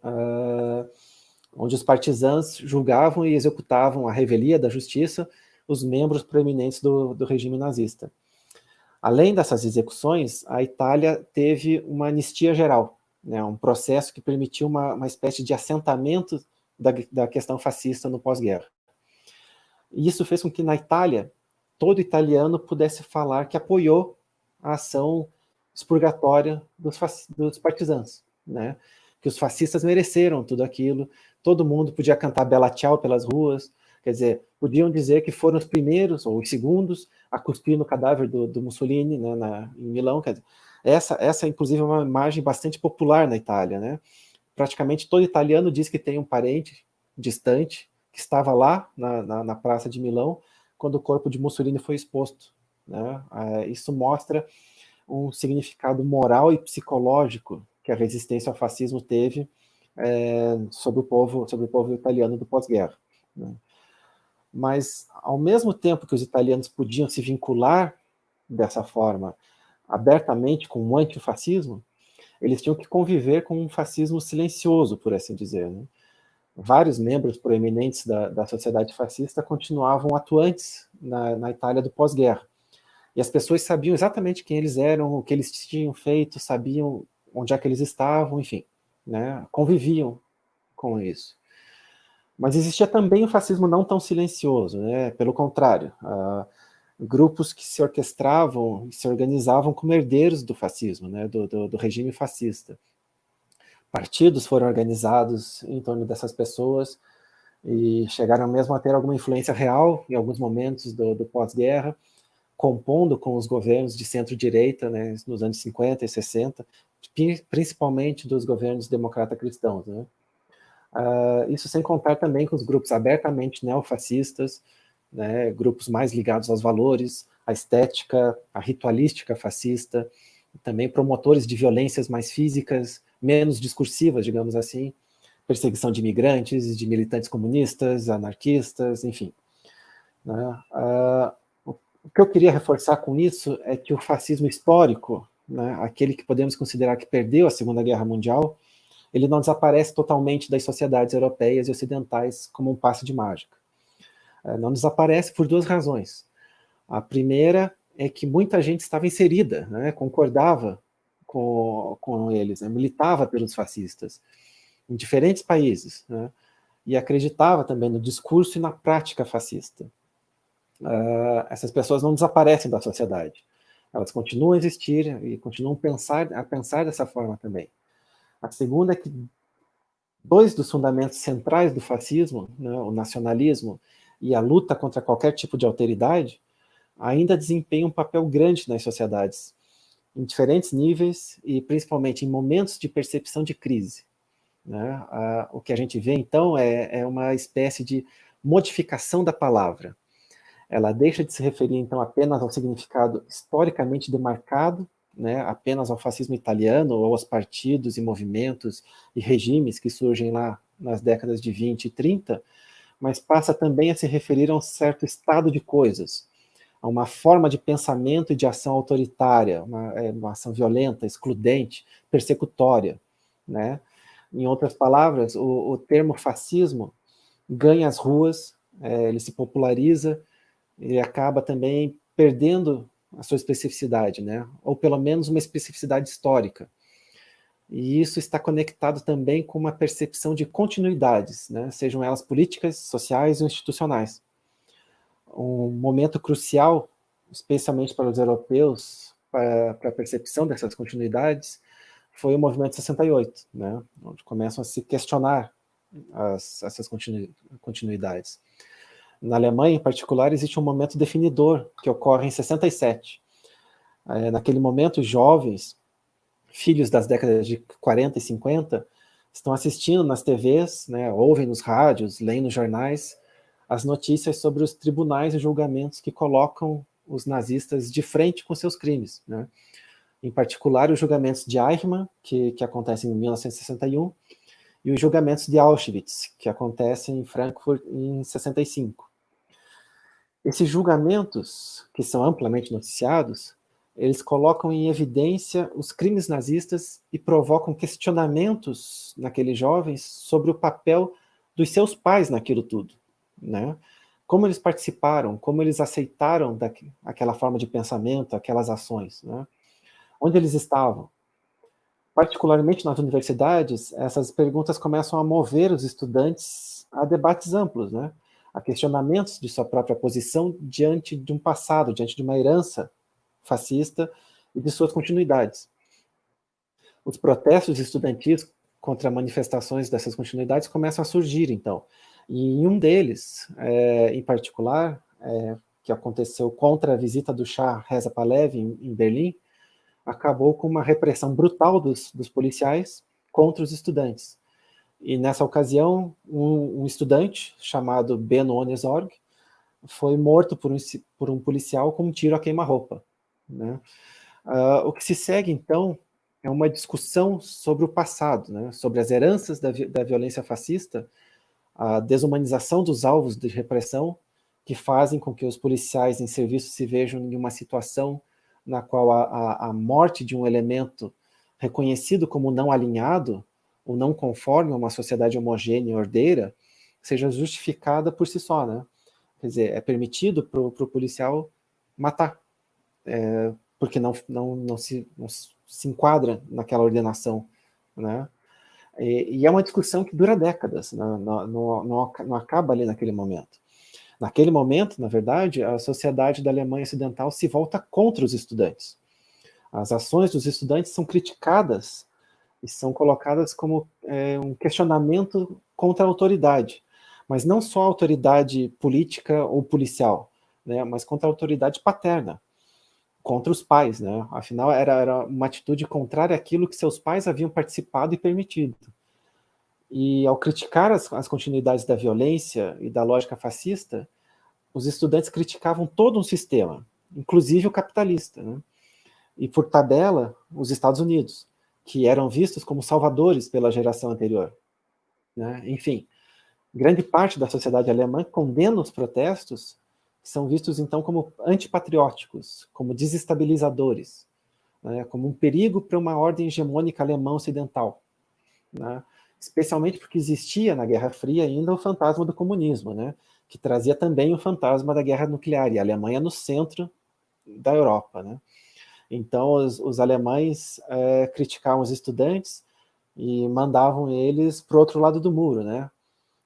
Onde os partisãos julgavam e executavam à revelia da justiça os membros proeminentes do regime nazista. Além dessas execuções, a Itália teve uma anistia geral, né, um processo que permitiu uma espécie de assentamento da questão fascista no pós-guerra. E isso fez com que na Itália, todo italiano pudesse falar que apoiou a ação expurgatória dos partisãos, né, que os fascistas mereceram tudo aquilo, todo mundo podia cantar Bella Ciao pelas ruas, quer dizer, podiam dizer que foram os primeiros ou os segundos a cuspir no cadáver do Mussolini, né, em Milão. Quer dizer, essa inclusive é uma imagem bastante popular na Itália, né? Praticamente todo italiano diz que tem um parente distante que estava lá na praça de Milão quando o corpo de Mussolini foi exposto, né? Isso mostra um significado moral e psicológico que a resistência ao fascismo teve sobre o povo italiano do pós-guerra, né? Mas, ao mesmo tempo que os italianos podiam se vincular dessa forma abertamente com o antifascismo, eles tinham que conviver com um fascismo silencioso, por assim dizer, né? Vários membros proeminentes da sociedade fascista continuavam atuantes na Itália do pós-guerra. E as pessoas sabiam exatamente quem eles eram, o que eles tinham feito, sabiam onde é que eles estavam, enfim, né? Conviviam com isso. Mas existia também o fascismo não tão silencioso, né? Pelo contrário, grupos que se orquestravam e se organizavam como herdeiros do fascismo, né? do regime fascista. Partidos foram organizados em torno dessas pessoas e chegaram mesmo a ter alguma influência real em alguns momentos do pós-guerra, compondo com os governos de centro-direita, né, nos anos 50 e 60, principalmente dos governos democrata-cristãos, né? Isso sem contar também com os grupos abertamente neofascistas, né, grupos mais ligados aos valores, à estética, à ritualística fascista, também promotores de violências mais físicas, menos discursivas, digamos assim, perseguição de imigrantes, de militantes comunistas, anarquistas, enfim, né? O que eu queria reforçar com isso é que o fascismo histórico, né, aquele que podemos considerar que perdeu a Segunda Guerra Mundial, ele não desaparece totalmente das sociedades europeias e ocidentais como um passe de mágica. Não desaparece por duas razões. A primeira é que muita gente estava inserida, né, concordava com eles, né, militava pelos fascistas, em diferentes países, né, e acreditava também no discurso e na prática fascista. Essas pessoas não desaparecem da sociedade, elas continuam a existir e continuam a pensar dessa forma também. A segunda é que dois dos fundamentos centrais do fascismo, né, o nacionalismo e a luta contra qualquer tipo de alteridade, ainda desempenham um papel grande nas sociedades, em diferentes níveis e principalmente em momentos de percepção de crise. Né? O que a gente vê, então, é uma espécie de modificação da palavra. Ela deixa de se referir, então, apenas ao significado historicamente demarcado, né, apenas ao fascismo italiano ou aos partidos e movimentos e regimes que surgem lá nas décadas de 20 e 30, mas passa também a se referir a um certo estado de coisas, a uma forma de pensamento e de ação autoritária, uma ação violenta, excludente, persecutória, né? Em outras palavras, o termo fascismo ganha as ruas, ele se populariza, ele acaba também perdendo a sua especificidade, né? Ou pelo menos uma especificidade histórica. E isso está conectado também com uma percepção de continuidades, né? Sejam elas políticas, sociais ou institucionais. Um momento crucial, especialmente para os europeus, para a percepção dessas continuidades, foi o movimento 68, né? Onde começam a se questionar essas continuidades. Na Alemanha, em particular, existe um momento definidor que ocorre em 67. Naquele momento, os jovens, filhos das décadas de 40 e 50, estão assistindo nas TVs, né, ouvem nos rádios, leem nos jornais, as notícias sobre os tribunais e julgamentos que colocam os nazistas de frente com seus crimes. Né? Em particular, os julgamentos de Eichmann, que acontecem em 1961, e os julgamentos de Auschwitz, que acontecem em Frankfurt em 65. Esses julgamentos, que são amplamente noticiados, eles colocam em evidência os crimes nazistas e provocam questionamentos naqueles jovens sobre o papel dos seus pais naquilo tudo, né? Como eles participaram, como eles aceitaram aquela forma de pensamento, aquelas ações, né? Onde eles estavam. Particularmente nas universidades, essas perguntas começam a mover os estudantes a debates amplos, né? A questionamentos de sua própria posição diante de um passado, diante de uma herança fascista e de suas continuidades. Os protestos estudantis contra manifestações dessas continuidades começam a surgir, então. E em um deles, em particular, que aconteceu contra a visita do Shah Reza Pahlavi em Berlim, acabou com uma repressão brutal dos policiais contra os estudantes. E nessa ocasião, um estudante chamado Benno Ohnesorg foi morto por um policial com um tiro a queima-roupa. Né? O que se segue, então, é uma discussão sobre o passado, né? Sobre as heranças da violência fascista, a desumanização dos alvos de repressão, que fazem com que os policiais em serviço se vejam em uma situação na qual a morte de um elemento reconhecido como não alinhado, ou não conforme a uma sociedade homogênea e ordeira, seja justificada por si só, né? Quer dizer, é permitido para o policial matar, porque não se enquadra naquela ordenação, né? E é uma discussão que dura décadas, não acaba ali naquele momento. Naquele momento, na verdade, a sociedade da Alemanha Ocidental se volta contra os estudantes. As ações dos estudantes são criticadas e são colocadas como um questionamento contra a autoridade, mas não só a autoridade política ou policial, né, mas contra a autoridade paterna, contra os pais, né? Afinal, era uma atitude contrária àquilo que seus pais haviam participado e permitido. E ao criticar as continuidades da violência e da lógica fascista, os estudantes criticavam todo um sistema, inclusive o capitalista, né? E por tabela, os Estados Unidos, que eram vistos como salvadores pela geração anterior, né? Enfim, grande parte da sociedade alemã condena os protestos, que são vistos então como antipatrióticos, como desestabilizadores, né? Como um perigo para uma ordem hegemônica alemã ocidental, né? Especialmente porque existia na Guerra Fria ainda o fantasma do comunismo, né? que trazia também o fantasma da guerra nuclear, e a Alemanha no centro da Europa, né? Então, os alemães criticavam os estudantes e mandavam eles para o outro lado do muro, né?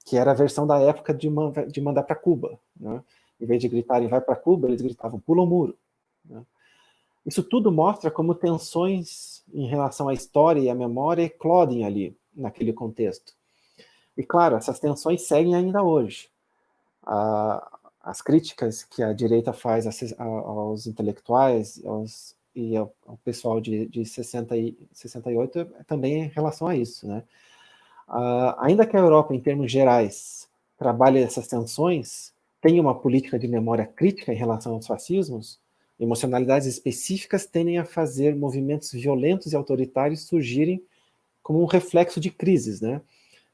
Que era a versão da época de mandar para Cuba, né? Em vez de gritarem vai para Cuba, eles gritavam pula o muro, né? Isso tudo mostra como tensões em relação à história e à memória eclodem ali, naquele contexto. E, claro, essas tensões seguem ainda hoje. As críticas que a direita faz aos intelectuais e ao pessoal de 68 também em relação a isso, né? Ainda que a Europa, em termos gerais, trabalhe essas tensões, tenha uma política de memória crítica em relação aos fascismos, emocionalidades específicas tendem a fazer movimentos violentos e autoritários surgirem como um reflexo de crises, né?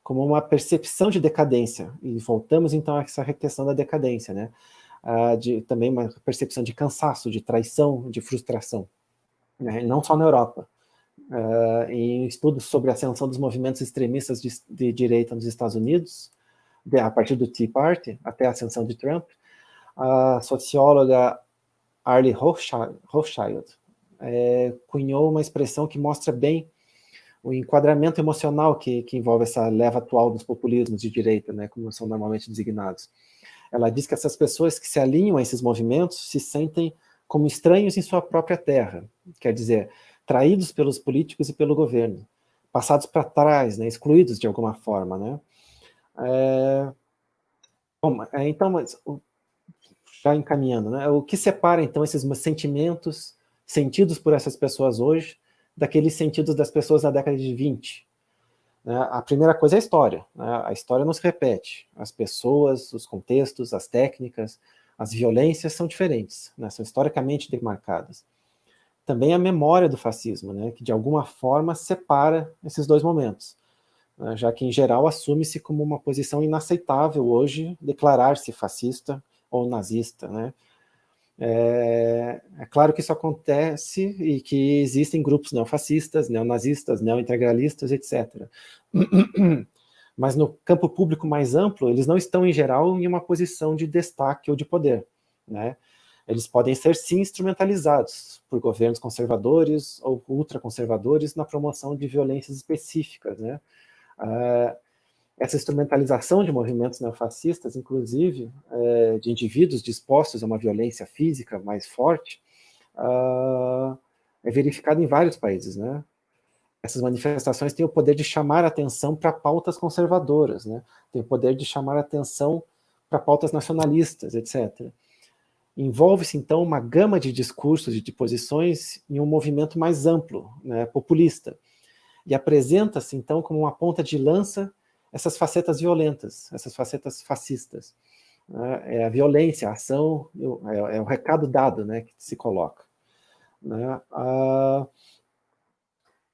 Como uma percepção de decadência. E voltamos, então, a essa questão da decadência, né? Também uma percepção de cansaço, de traição, de frustração, né? Não só na Europa. Em estudos sobre a ascensão dos movimentos extremistas de direita nos Estados Unidos, a partir do Tea Party até a ascensão de Trump, a socióloga Arlie Hochschild cunhou uma expressão que mostra bem o enquadramento emocional que envolve essa leva atual dos populismos de direita, né, como são normalmente designados. Ela diz que essas pessoas que se alinham a esses movimentos se sentem como estranhos em sua própria terra, quer dizer, traídos pelos políticos e pelo governo, passados para trás, né, excluídos de alguma forma, né? Então, já encaminhando, né, o que separa, então, esses sentimentos sentidos por essas pessoas hoje daqueles sentidos das pessoas na década de 20? Né? A primeira coisa é a história. Né? A história não se repete. As pessoas, os contextos, as técnicas, as violências são diferentes, né? São historicamente demarcadas. Também a memória do fascismo, né? Que de alguma forma separa esses dois momentos, né? Já que, em geral, assume-se como uma posição inaceitável hoje declarar-se fascista ou nazista, né? É claro que isso acontece e que existem grupos neofascistas, neonazistas, neointegralistas, etc. Mas no campo público mais amplo, eles não estão, em geral, em uma posição de destaque ou de poder, né? Eles podem ser, sim, instrumentalizados por governos conservadores ou ultraconservadores na promoção de violências específicas, né? Essa instrumentalização de movimentos neofascistas, inclusive, de indivíduos dispostos a uma violência física mais forte, é verificada em vários países, né? Essas manifestações têm o poder de chamar a atenção para pautas conservadoras, né? Tem o poder de chamar a atenção para pautas nacionalistas, etc. Envolve-se, então, uma gama de discursos e de posições em um movimento mais amplo, né, populista, e apresenta-se, então, como uma ponta de lança essas facetas violentas, essas facetas fascistas. É a violência, a ação, é o recado dado, né, que se coloca. Né?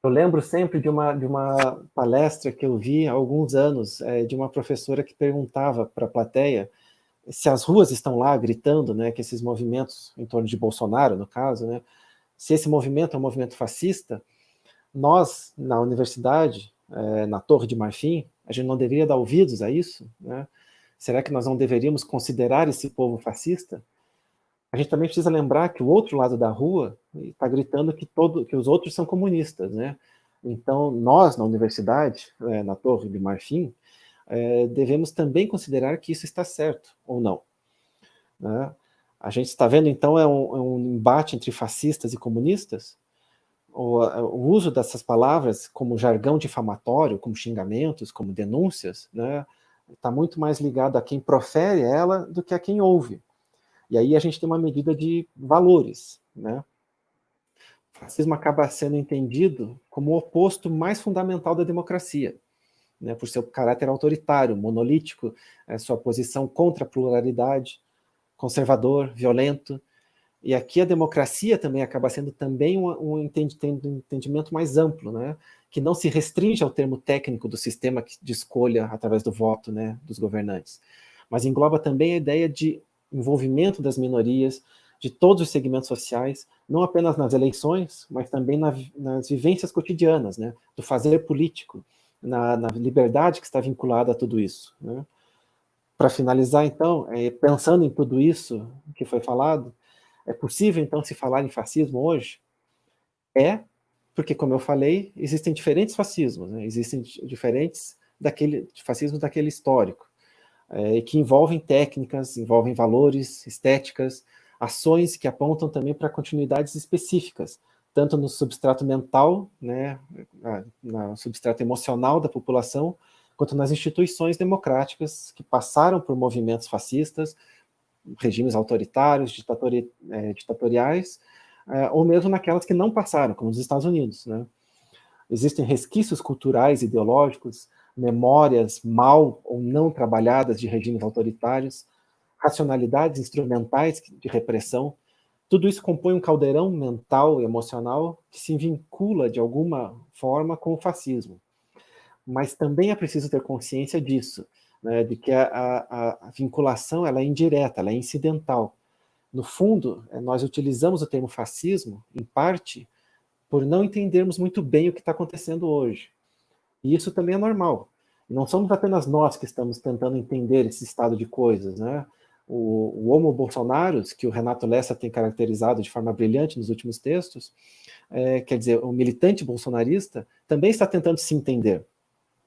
Eu lembro sempre de uma palestra que eu vi há alguns anos, de uma professora que perguntava para a plateia se as ruas estão lá gritando, né, que esses movimentos em torno de Bolsonaro, no caso, né, se esse movimento é um movimento fascista, nós, na universidade, na Torre de Marfim, a gente não deveria dar ouvidos a isso, né? Será que nós não deveríamos considerar esse povo fascista? A gente também precisa lembrar que o outro lado da rua está gritando que os outros são comunistas, né? Então, nós, na universidade, na Torre de Marfim, devemos também considerar que isso está certo, ou não. Né? A gente está vendo, então, um embate entre fascistas e comunistas. O uso dessas palavras como jargão difamatório, como xingamentos, como denúncias, né, está muito mais ligado a quem profere ela do que a quem ouve. E aí a gente tem uma medida de valores. Né? O fascismo acaba sendo entendido como o oposto mais fundamental da democracia, né, por seu caráter autoritário, monolítico, sua posição contra a pluralidade, conservador, violento. E aqui a democracia também acaba sendo também um entendimento mais amplo, né, que não se restringe ao termo técnico do sistema de escolha através do voto, né, dos governantes, mas engloba também a ideia de envolvimento das minorias, de todos os segmentos sociais, não apenas nas eleições, mas também nas vivências cotidianas, né, do fazer político, na liberdade que está vinculada a tudo isso. Né. Para finalizar, então, pensando em tudo isso que foi falado, é possível, então, se falar em fascismo hoje? Porque, como eu falei, existem diferentes fascismos, né? Existem diferentes fascismos daquele histórico, e que envolvem técnicas, envolvem valores, estéticas, ações que apontam também para continuidades específicas, tanto no substrato mental, né, no substrato emocional da população, quanto nas instituições democráticas que passaram por movimentos fascistas, regimes autoritários, ditatoriais, ou mesmo naquelas que não passaram, como os Estados Unidos, né? Existem resquícios culturais, ideológicos, memórias mal ou não trabalhadas de regimes autoritários, racionalidades instrumentais de repressão. Tudo isso compõe um caldeirão mental e emocional que se vincula de alguma forma com o fascismo. Mas também é preciso ter consciência disso, né, de que a vinculação ela é indireta, ela é incidental. No fundo, nós utilizamos o termo fascismo, em parte, por não entendermos muito bem o que está acontecendo hoje. E isso também é normal. Não somos apenas nós que estamos tentando entender esse estado de coisas, né? O homo bolsonaros, que o Renato Lessa tem caracterizado de forma brilhante nos últimos textos, quer dizer, o militante bolsonarista também está tentando se entender,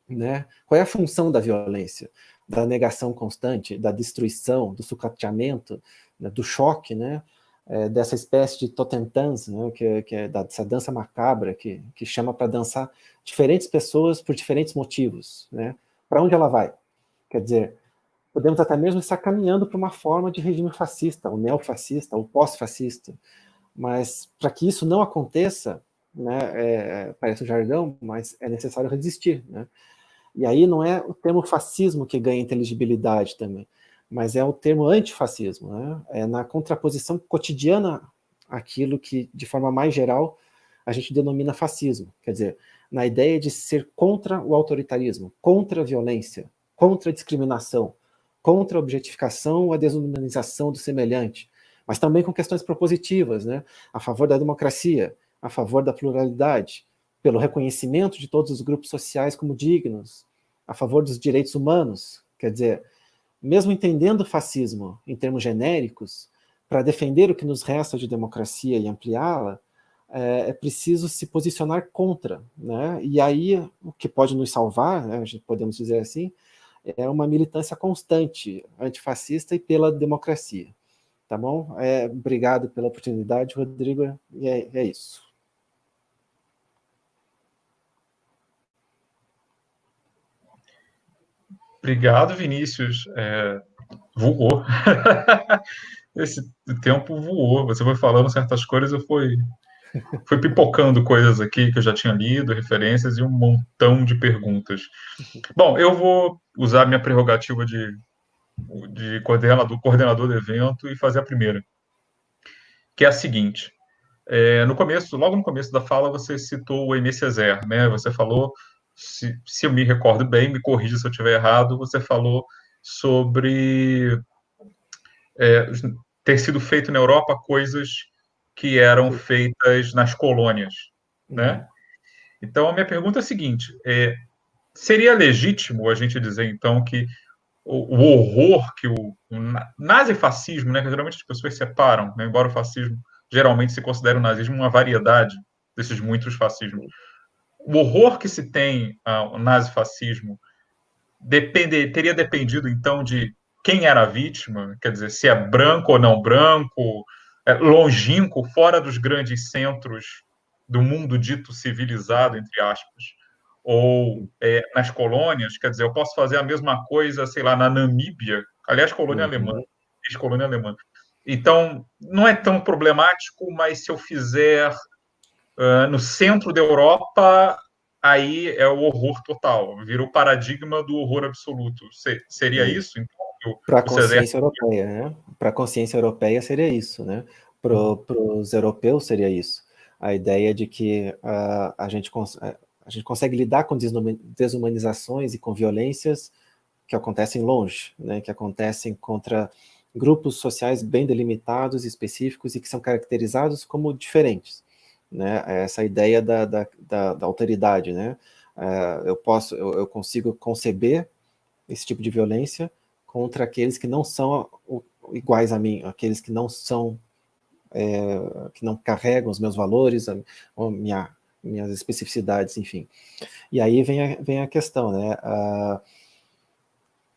né? Qual é a função da violência? Da negação constante, da destruição, do sucateamento, né? Do choque, né? Dessa espécie de totentans, né? que é dessa dança macabra, que chama para dançar diferentes pessoas por diferentes motivos, né? Para onde ela vai? Quer dizer, podemos até mesmo estar caminhando para uma forma de regime fascista, ou neofascista, ou pós-fascista, mas para que isso não aconteça, né, parece um jargão, mas é necessário resistir, né? E aí não é o termo fascismo que ganha inteligibilidade também, mas é o termo antifascismo, né? É na contraposição cotidiana àquilo que, de forma mais geral, a gente denomina fascismo. Quer dizer, na ideia de ser contra o autoritarismo, contra a violência, contra a discriminação, contra a objetificação ou a desumanização do semelhante, mas também com questões propositivas, né? A favor da democracia, a favor da pluralidade, pelo reconhecimento de todos os grupos sociais como dignos, a favor dos direitos humanos. Quer dizer, mesmo entendendo o fascismo em termos genéricos, para defender o que nos resta de democracia e ampliá-la, é preciso se posicionar contra, né? E aí, o que pode nos salvar, né, podemos dizer assim, é uma militância constante, antifascista e pela democracia. Tá bom? Obrigado pela oportunidade, Rodrigo, e é isso. Obrigado, Vinícius. Voou. Esse tempo voou. Você foi falando certas coisas, eu fui pipocando coisas aqui que eu já tinha lido, referências e um montão de perguntas. Bom, eu vou usar minha prerrogativa de coordenador do evento e fazer a primeira, que é a seguinte. Logo no começo da fala, você citou o Aimé Césaire, né? Você falou, se eu me recordo bem, me corrija se eu estiver errado, você falou sobre ter sido feito na Europa coisas que eram feitas nas colônias, né? Então, a minha pergunta é a seguinte, seria legítimo a gente dizer, então, que o horror que o nazifascismo, né, que geralmente as pessoas separam, né, embora o fascismo geralmente se considere o nazismo uma variedade desses muitos fascismos. O horror que se tem ao nazifascismo teria dependido, então, de quem era a vítima, quer dizer, se é branco ou não branco, longínquo, fora dos grandes centros do mundo dito civilizado, entre aspas, ou nas colônias, quer dizer, eu posso fazer a mesma coisa, sei lá, na Namíbia, aliás, colônia alemã, ex-colônia alemã. Então, não é tão problemático, mas se eu fizer no centro da Europa, aí é o horror total, vira o paradigma do horror absoluto. Seria isso? Então, para a consciência europeia, né? Para a consciência europeia seria isso, né? Para os europeus seria isso. A ideia de que a gente consegue lidar com desumanizações e com violências que acontecem longe, né? Que acontecem contra grupos sociais bem delimitados, específicos e que são caracterizados como diferentes, né? Essa ideia da alteridade, né? Eu consigo conceber esse tipo de violência contra aqueles que não são iguais a mim, aqueles que não são, que não carregam os meus valores, minhas especificidades, enfim. E aí vem a questão, né? A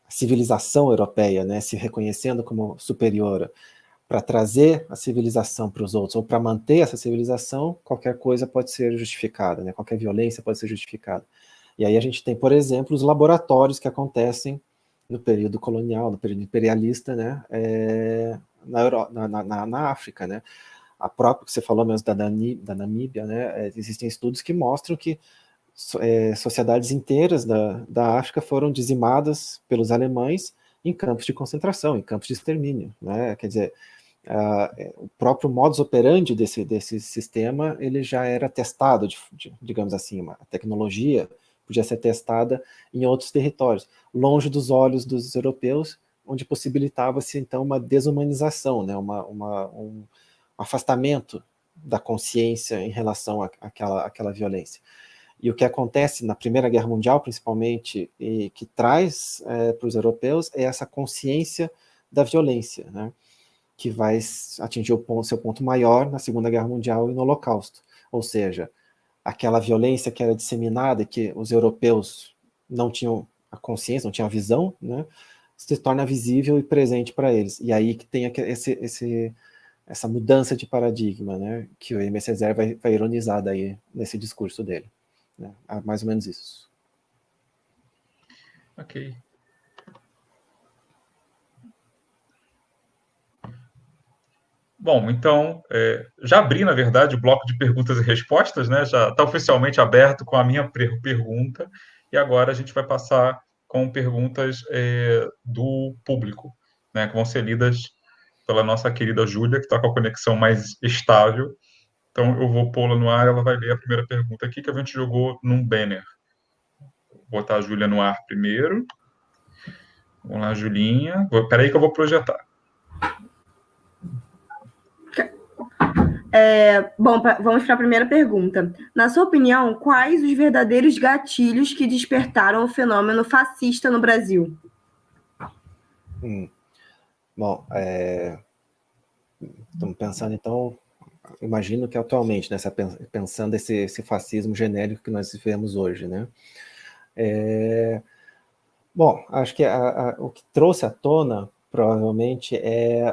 civilização europeia, né, se reconhecendo como superior, para trazer a civilização para os outros, ou para manter essa civilização, qualquer coisa pode ser justificada, né? Qualquer violência pode ser justificada. E aí a gente tem, por exemplo, os laboratórios que acontecem no período colonial, no período imperialista, né? Na África, né? A própria que você falou mesmo da Namíbia, né? Existem estudos que mostram que sociedades inteiras da África foram dizimadas pelos alemães em campos de concentração, em campos de extermínio, né? Quer dizer, o próprio modus operandi desse sistema, ele já era testado, digamos assim, a tecnologia podia ser testada em outros territórios, longe dos olhos dos europeus, onde possibilitava-se, então, uma desumanização, né? Um afastamento da consciência em relação àquela violência. E o que acontece na Primeira Guerra Mundial, principalmente, e que traz para os europeus, é essa consciência da violência, né? Que vai atingir seu ponto maior na Segunda Guerra Mundial e no Holocausto. Ou seja, aquela violência que era disseminada e que os europeus não tinham a consciência, não tinham a visão, né? Se torna visível e presente para eles. E aí que tem essa mudança de paradigma, né? Que o Aimé Césaire vai ironizar daí nesse discurso dele. Né? Mais ou menos isso. Ok. Bom, então, já abri, na verdade, o bloco de perguntas e respostas, né? Já está oficialmente aberto com a minha pergunta, e agora a gente vai passar com perguntas do público, né? Que vão ser lidas pela nossa querida Júlia, que está com a conexão mais estável. Então, eu vou pô-la no ar, ela vai ler a primeira pergunta aqui, que a gente jogou num banner. Vou botar a Júlia no ar primeiro. Vamos lá, Julinha. Espera aí que eu vou projetar. Bom, vamos para a primeira pergunta. Na sua opinião, quais os verdadeiros gatilhos que despertaram o fenômeno fascista no Brasil? Bom, estamos pensando, então, imagino que atualmente, né, pensando esse fascismo genérico que nós vivemos hoje, né? Bom, acho que o que trouxe à tona, provavelmente, é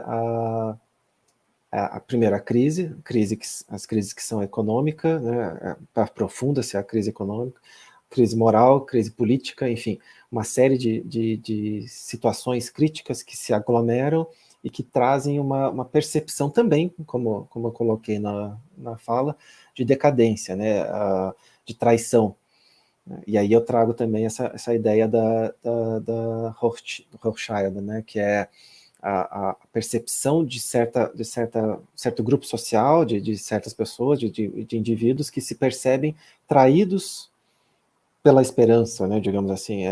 a primeira as crises que são econômicas, né, aprofunda-se a crise econômica, crise moral, crise política, enfim, uma série de situações críticas que se aglomeram e que trazem uma percepção também, como eu coloquei na fala, de decadência, né, de traição. E aí eu trago também essa ideia da Rothschild, né, que é a percepção de certo grupo social, de certas pessoas, de indivíduos que se percebem traídos pela esperança, né, digamos assim,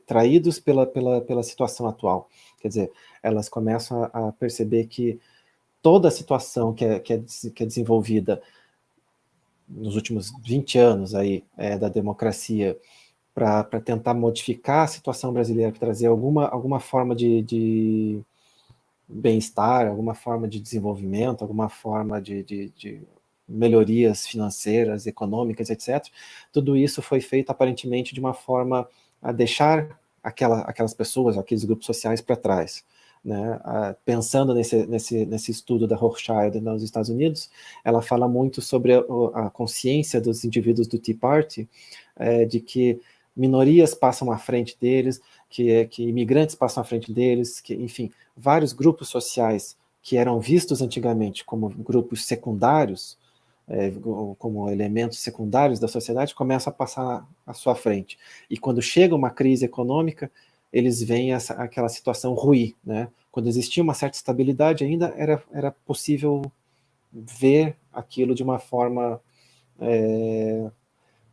traídos pela situação atual. Quer dizer, elas começam a perceber que toda a situação que é desenvolvida nos últimos 20 anos aí, da democracia, para tentar modificar a situação brasileira, para trazer alguma forma de bem-estar, alguma forma de desenvolvimento, alguma forma de melhorias financeiras, econômicas, etc. Tudo isso foi feito aparentemente de uma forma a deixar aquelas pessoas, aqueles grupos sociais para trás. Né? Pensando nesse estudo da Rothschild nos Estados Unidos, ela fala muito sobre a consciência dos indivíduos do Tea Party, de que minorias passam à frente deles, que imigrantes passam à frente deles, que, enfim, vários grupos sociais que eram vistos antigamente como grupos secundários, como elementos secundários da sociedade, começam a passar à sua frente. E quando chega uma crise econômica, eles veem aquela situação ruir, né? Quando existia uma certa estabilidade ainda, era possível ver aquilo de uma forma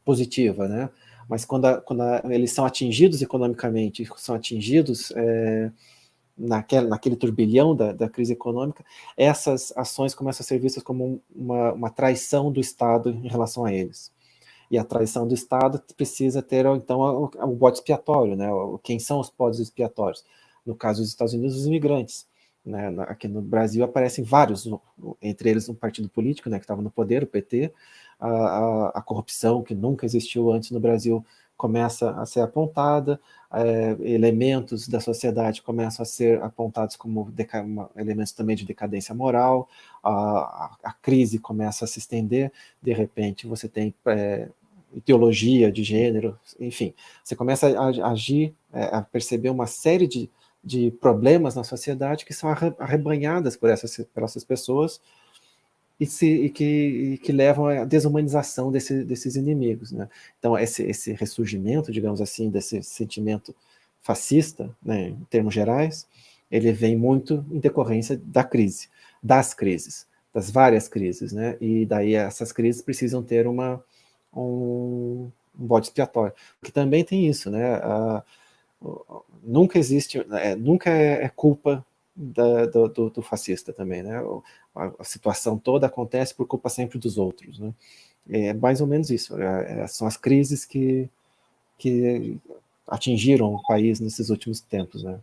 positiva, né? Mas quando eles são atingidos economicamente, são atingidos naquele turbilhão da crise econômica, essas ações começam a ser vistas como uma traição do Estado em relação a eles. E a traição do Estado precisa ter, então, o bode expiatório, né? Quem são os bodes expiatórios? No caso dos Estados Unidos, os imigrantes. Né? Aqui no Brasil aparecem vários, entre eles um partido político, né, que estava no poder, o PT, a corrupção que nunca existiu antes no Brasil começa a ser apontada, elementos da sociedade começam a ser apontados como elementos também de decadência moral, a crise começa a se estender, de repente você tem ideologia de gênero, enfim, você começa a agir, a perceber uma série de problemas na sociedade que são arrebanhadas por essas pessoas e que levam à desumanização desses inimigos. Né? Então, esse ressurgimento, digamos assim, desse sentimento fascista, né, em termos gerais, ele vem muito em decorrência das crises, das várias crises, né? E daí essas crises precisam ter um bode expiatório. Que também tem isso, né? Nunca existe, nunca é culpa do fascista também, né? A situação toda acontece por culpa sempre dos outros, né? É mais ou menos isso. São as crises que atingiram o país nesses últimos tempos, né?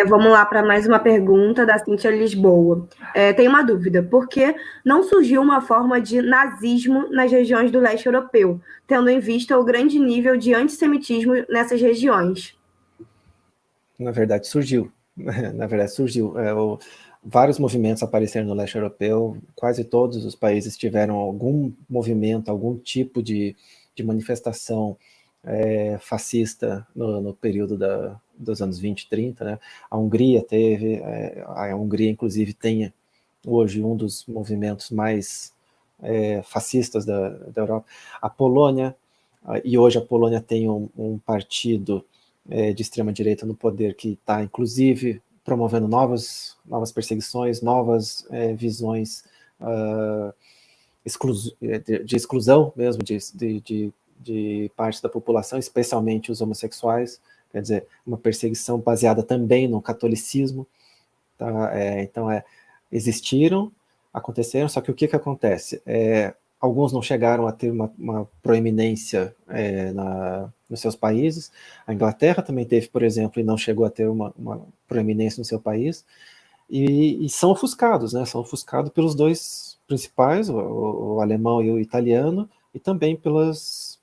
Vamos lá para mais uma pergunta da Cíntia Lisboa. Tem uma dúvida. Por que não surgiu uma forma de nazismo nas regiões do leste europeu, tendo em vista o grande nível de antissemitismo nessas regiões? Na verdade, surgiu. Vários movimentos apareceram no leste europeu, quase todos os países tiveram algum movimento, algum tipo de manifestação fascista no período dos anos 20 e 30, né? A Hungria teve, a Hungria inclusive tem hoje um dos movimentos mais fascistas da Europa. A Polônia, e hoje a Polônia tem um partido de extrema-direita no poder que está inclusive promovendo novas perseguições, novas visões de exclusão mesmo, de parte da população, especialmente os homossexuais, quer dizer, uma perseguição baseada também no catolicismo. Tá? Então, existiram, aconteceram, só que o que acontece? Alguns não chegaram a ter uma proeminência nos seus países. A Inglaterra também teve, por exemplo, e não chegou a ter uma proeminência no seu país, e são ofuscados, né? São ofuscados pelos dois principais, o alemão e o italiano, e também pelos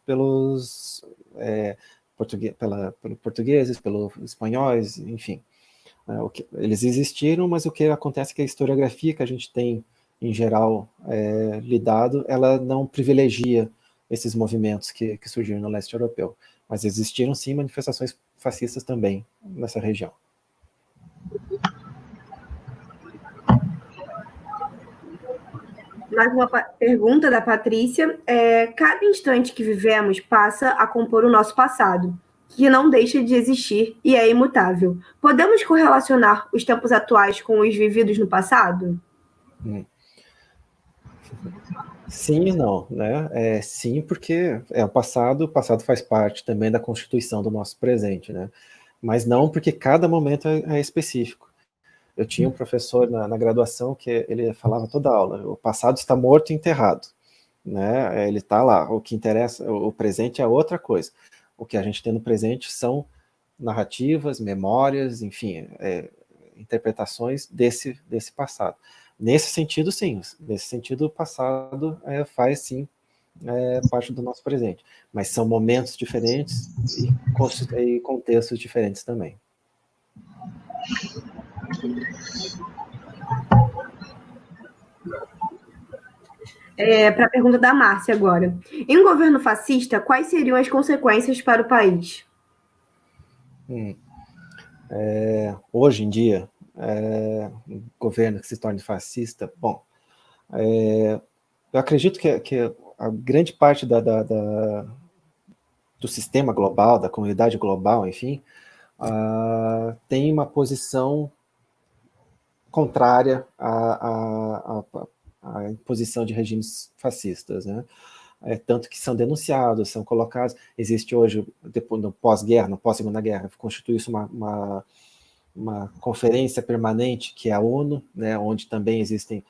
portugueses, pelos espanhóis, enfim. Eles existiram, mas o que acontece é que a historiografia que a gente tem, em geral, lidado, ela não privilegia esses movimentos que surgiram no leste europeu. Mas existiram, sim, manifestações fascistas também nessa região. Mais uma pergunta da Patrícia. Cada instante que vivemos passa a compor o nosso passado, que não deixa de existir e é imutável. Podemos correlacionar os tempos atuais com os vividos no passado? Sim e não, né? Sim, porque o passado faz parte também da constituição do nosso presente, né? Mas não porque cada momento é específico. Eu tinha um professor na graduação que ele falava toda a aula, o passado está morto e enterrado, né? Ele está lá, o que interessa, o presente é outra coisa. O que a gente tem no presente são narrativas, memórias, enfim, interpretações desse passado. Nesse sentido, sim. Nesse sentido, o passado faz, sim, parte do nosso presente. Mas são momentos diferentes e contextos diferentes também. Para a pergunta da Márcia agora. Em um governo fascista, quais seriam as consequências para o país? Hoje em dia, um governo que se torne fascista, bom, eu acredito que a grande parte do sistema global, da comunidade global, enfim, tem uma posição contrária à imposição de regimes fascistas, né? Tanto que são denunciados, são colocados. Existe hoje, depois, no pós-guerra, no pós-segunda guerra, constitui-se uma conferência permanente, que é a ONU, né, onde também existem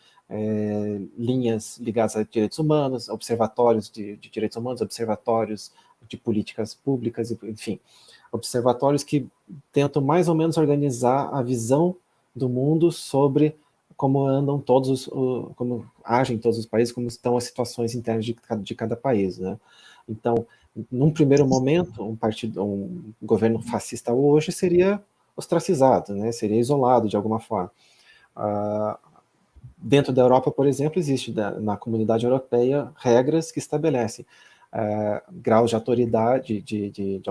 linhas ligadas a direitos humanos, observatórios de direitos humanos, observatórios de políticas públicas, enfim, observatórios que tentam mais ou menos organizar a visão do mundo sobre como andam como agem todos os países, como estão as situações internas de cada país, né? Então, num primeiro momento, um governo fascista hoje seria ostracizado, né? Seria isolado de alguma forma. Dentro da Europa, por exemplo, existe na comunidade europeia regras que estabelecem graus de autoridade, de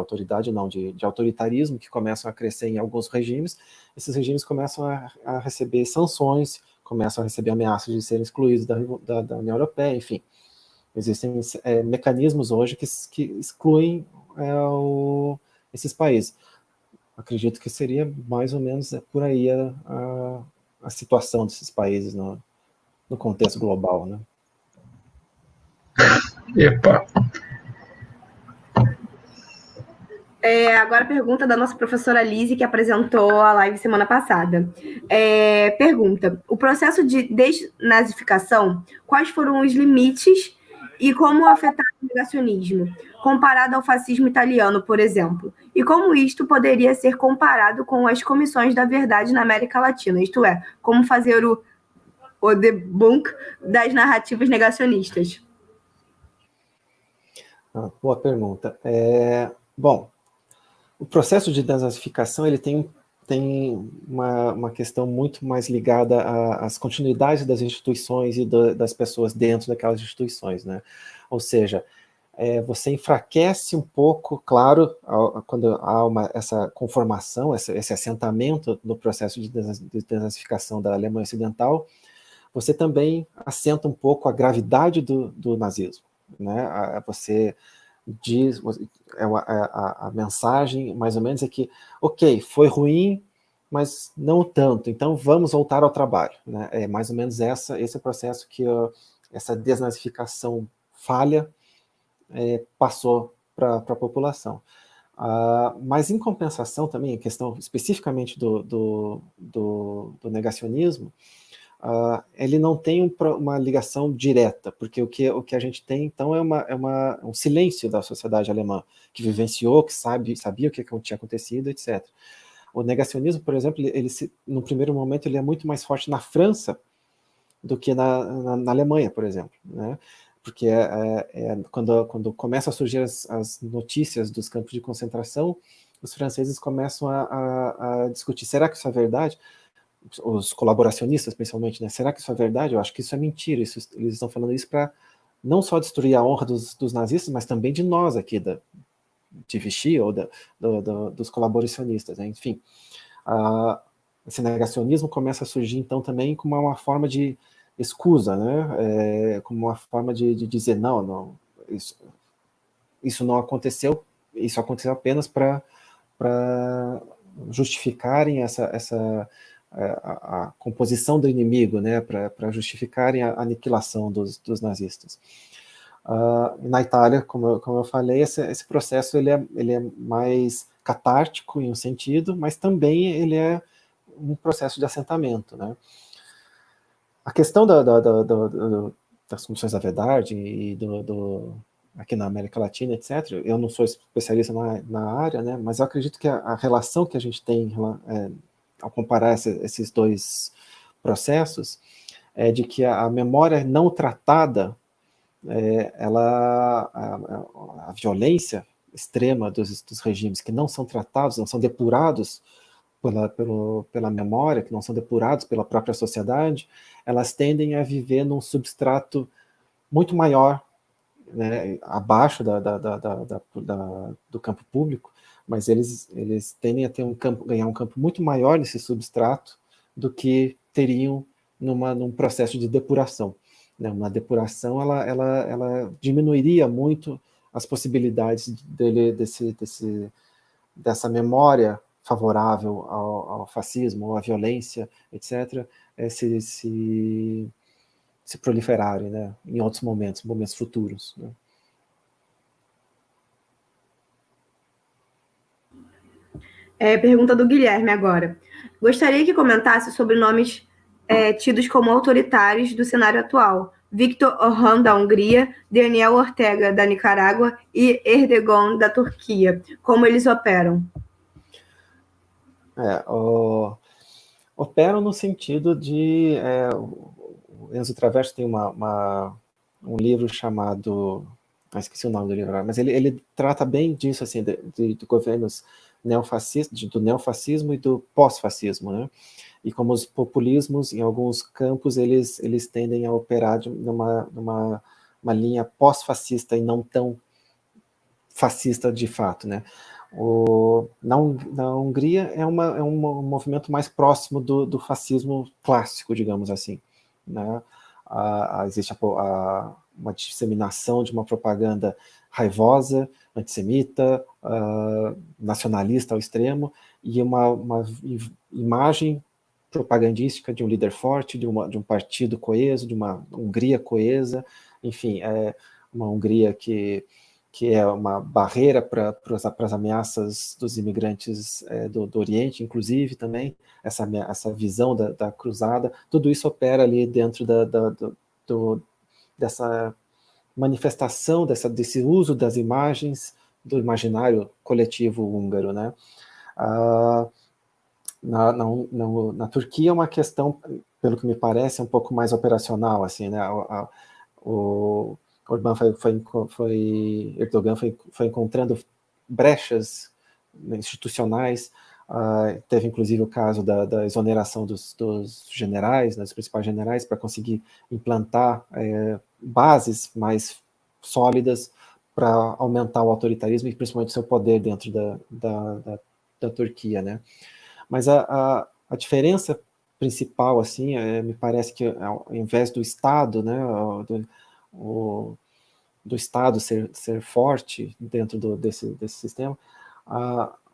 autoritarismo que começam a crescer em alguns regimes. Esses regimes começam a receber sanções, começam a receber ameaças de serem excluídos da União Europeia, enfim. Existem mecanismos hoje que excluem esses países. Acredito que seria mais ou menos por aí a situação desses países no contexto global, né? Epa! Agora a pergunta da nossa professora Lise, que apresentou a live semana passada. Pergunta: o processo de desnazificação, quais foram os limites e como afetar o negacionismo, comparado ao fascismo italiano, por exemplo? E como isto poderia ser comparado com as comissões da verdade na América Latina? Isto é, como fazer o debunk das narrativas negacionistas? Boa pergunta. Bom, o processo de desnazificação ele tem uma questão muito mais ligada às continuidades das instituições e das pessoas dentro daquelas instituições, né? Ou seja, você enfraquece um pouco, claro, quando há essa conformação, esse assentamento no processo de desnazificação da Alemanha Ocidental, você também assenta um pouco a gravidade do nazismo, né? Você diz, a mensagem mais ou menos é que, ok, foi ruim, mas não tanto, então vamos voltar ao trabalho, né? É mais ou menos esse processo que essa desnazificação falha passou para a população. Mas em compensação também, a questão especificamente do negacionismo, ele não tem uma ligação direta, porque o que a gente tem, então, é um silêncio da sociedade alemã, que vivenciou, que sabia o que tinha acontecido, etc. O negacionismo, por exemplo, no primeiro momento, ele é muito mais forte na França do que na Alemanha, por exemplo, né? Porque quando começam a surgir as notícias dos campos de concentração, os franceses começam a discutir, será que isso é verdade? Os colaboracionistas, principalmente, né? Será que isso é verdade? Eu acho que isso é mentira. Eles estão falando isso para não só destruir a honra dos nazistas, mas também de nós aqui, de Vichy ou dos colaboracionistas, né? Enfim, esse negacionismo começa a surgir, então, também como uma forma de escusa, né? Como uma forma de dizer, não, isso não aconteceu, isso aconteceu apenas para justificarem a composição do inimigo, né, para justificarem a aniquilação dos nazistas. Na Itália, como eu falei, esse processo ele é mais catártico em um sentido, mas também ele é um processo de assentamento, né? A questão das comissões da verdade e aqui na América Latina, etc., eu não sou especialista na área, né, mas eu acredito que a relação que a gente tem ao comparar esses dois processos, é de que a memória não tratada, a violência extrema dos regimes que não são tratados, não são depurados pela memória, que não são depurados pela própria sociedade, elas tendem a viver num substrato muito maior, né, abaixo do campo público, mas eles tendem a ganhar um campo muito maior nesse substrato do que teriam num processo de depuração, né? Uma depuração, ela diminuiria muito as possibilidades dessa memória favorável ao fascismo, ou à violência, etc., se proliferarem, né, em outros momentos futuros, né? Pergunta do Guilherme agora. Gostaria que comentasse sobre nomes tidos como autoritários do cenário atual. Viktor Orhan, da Hungria, Daniel Ortega, da Nicarágua e Erdogan, da Turquia. Como eles operam? Operam no sentido de... o Enzo Traverso tem um livro chamado... esqueci o nome do livro, mas ele trata bem disso, assim, de governos neofascistas, do neofascismo e do pós-fascismo, né? E como os populismos, em alguns campos, eles tendem a operar numa linha pós-fascista e não tão fascista de fato, né? Na Hungria é um movimento mais próximo do fascismo clássico, digamos assim, né? Existe uma disseminação de uma propaganda raivosa, antissemita, nacionalista ao extremo, e uma imagem propagandística de um líder forte, de um partido coeso, de uma Hungria coesa, enfim, uma Hungria que é uma barreira para as ameaças dos imigrantes do Oriente, inclusive, também, essa visão da cruzada, tudo isso opera ali dentro dessa manifestação, desse uso das imagens do imaginário coletivo húngaro, né? Na Turquia é uma questão, pelo que me parece, um pouco mais operacional, assim, né? O Erdogan foi encontrando brechas institucionais, teve inclusive o caso da exoneração dos generais, dos principais generais, para conseguir implantar bases mais sólidas para aumentar o autoritarismo e principalmente o seu poder dentro da Turquia, né? Mas a diferença principal, assim, me parece que ao invés do Estado, né, do Estado ser forte dentro desse sistema,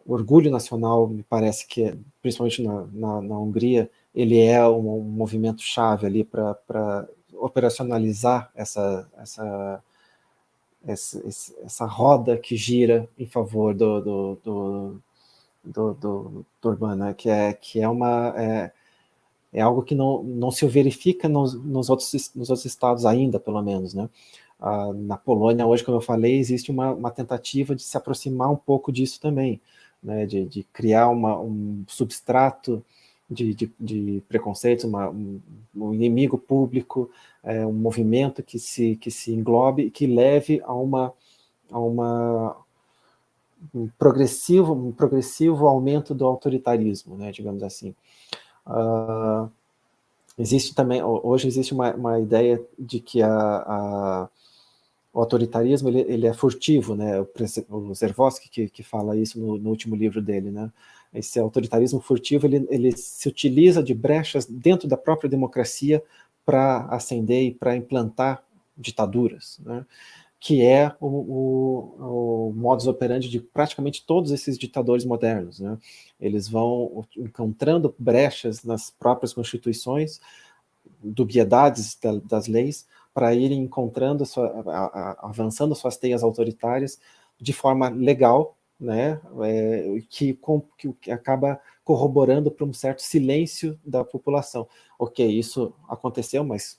o orgulho nacional, me parece que, principalmente na Hungria, ele é um movimento chave ali para operacionalizar essa roda que gira em favor do Orbán, né? que é algo que não se verifica nos outros estados ainda, pelo menos, né? Na Polônia, hoje, como eu falei, existe uma tentativa de se aproximar um pouco disso também, né? De criar um substrato de preconceitos, um inimigo público, um movimento que se englobe e que leve a um progressivo aumento do autoritarismo, né, digamos assim. Hoje existe uma ideia de que o autoritarismo ele é furtivo, né? O Zervosky que fala isso no último livro dele, né? Esse autoritarismo furtivo ele se utiliza de brechas dentro da própria democracia para ascender e para implantar ditaduras, né? Que é o modus operandi de praticamente todos esses ditadores modernos, né? Eles vão encontrando brechas nas próprias constituições, dubiedades das leis, para irem encontrando, avançando suas teias autoritárias de forma legal, né? Que acaba corroborando para um certo silêncio da população. Ok, isso aconteceu, mas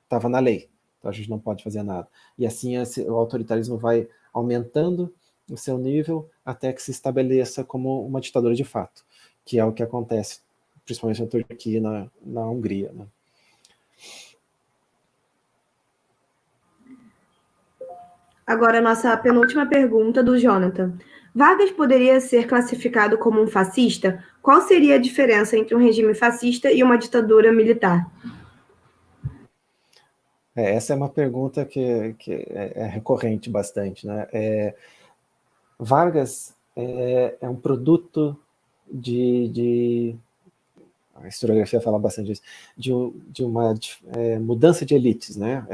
estava na lei. Então a gente não pode fazer nada. E assim o autoritarismo vai aumentando o seu nível até que se estabeleça como uma ditadura de fato, que é o que acontece, principalmente na Turquia e na Hungria, né? Agora, a nossa penúltima pergunta do Jonathan. Vargas poderia ser classificado como um fascista? Qual seria a diferença entre um regime fascista e uma ditadura militar? Essa é uma pergunta que é recorrente bastante, né? Vargas é um produto a historiografia fala bastante disso, de uma mudança de elites, né?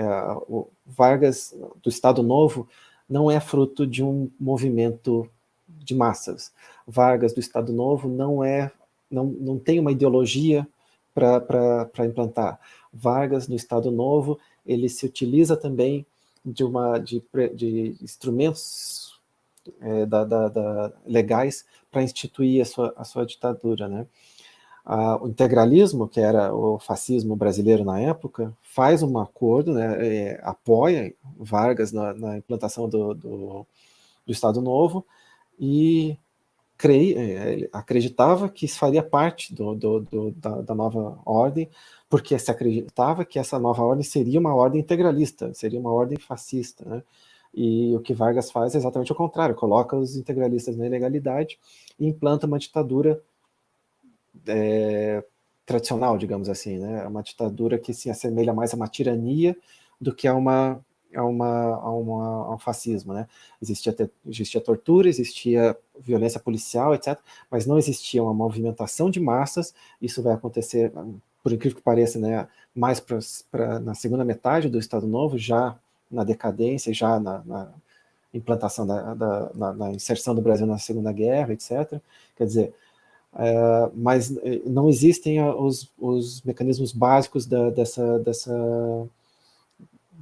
O Vargas, do Estado Novo, não é fruto de um movimento de massas. Vargas, do Estado Novo, não tem uma ideologia para implantar. Vargas, do Estado Novo, ele se utiliza também de instrumentos legais para instituir a sua ditadura, né? O integralismo, que era o fascismo brasileiro na época, faz um acordo, né, apoia Vargas na implantação do Estado Novo e acreditava que isso faria parte da nova ordem, porque se acreditava que essa nova ordem seria uma ordem integralista, seria uma ordem fascista, né? E o que Vargas faz é exatamente o contrário, coloca os integralistas na ilegalidade e implanta uma ditadura tradicional, digamos assim, né? Uma ditadura que se assemelha mais a uma tirania do que a um fascismo, né? Existia tortura, existia violência policial, etc., mas não existia uma movimentação de massas. Isso vai acontecer, por incrível que pareça, né, mais na segunda metade do Estado Novo, já na decadência, já na implantação na inserção do Brasil na Segunda Guerra, etc. Quer dizer, mas não existem os mecanismos básicos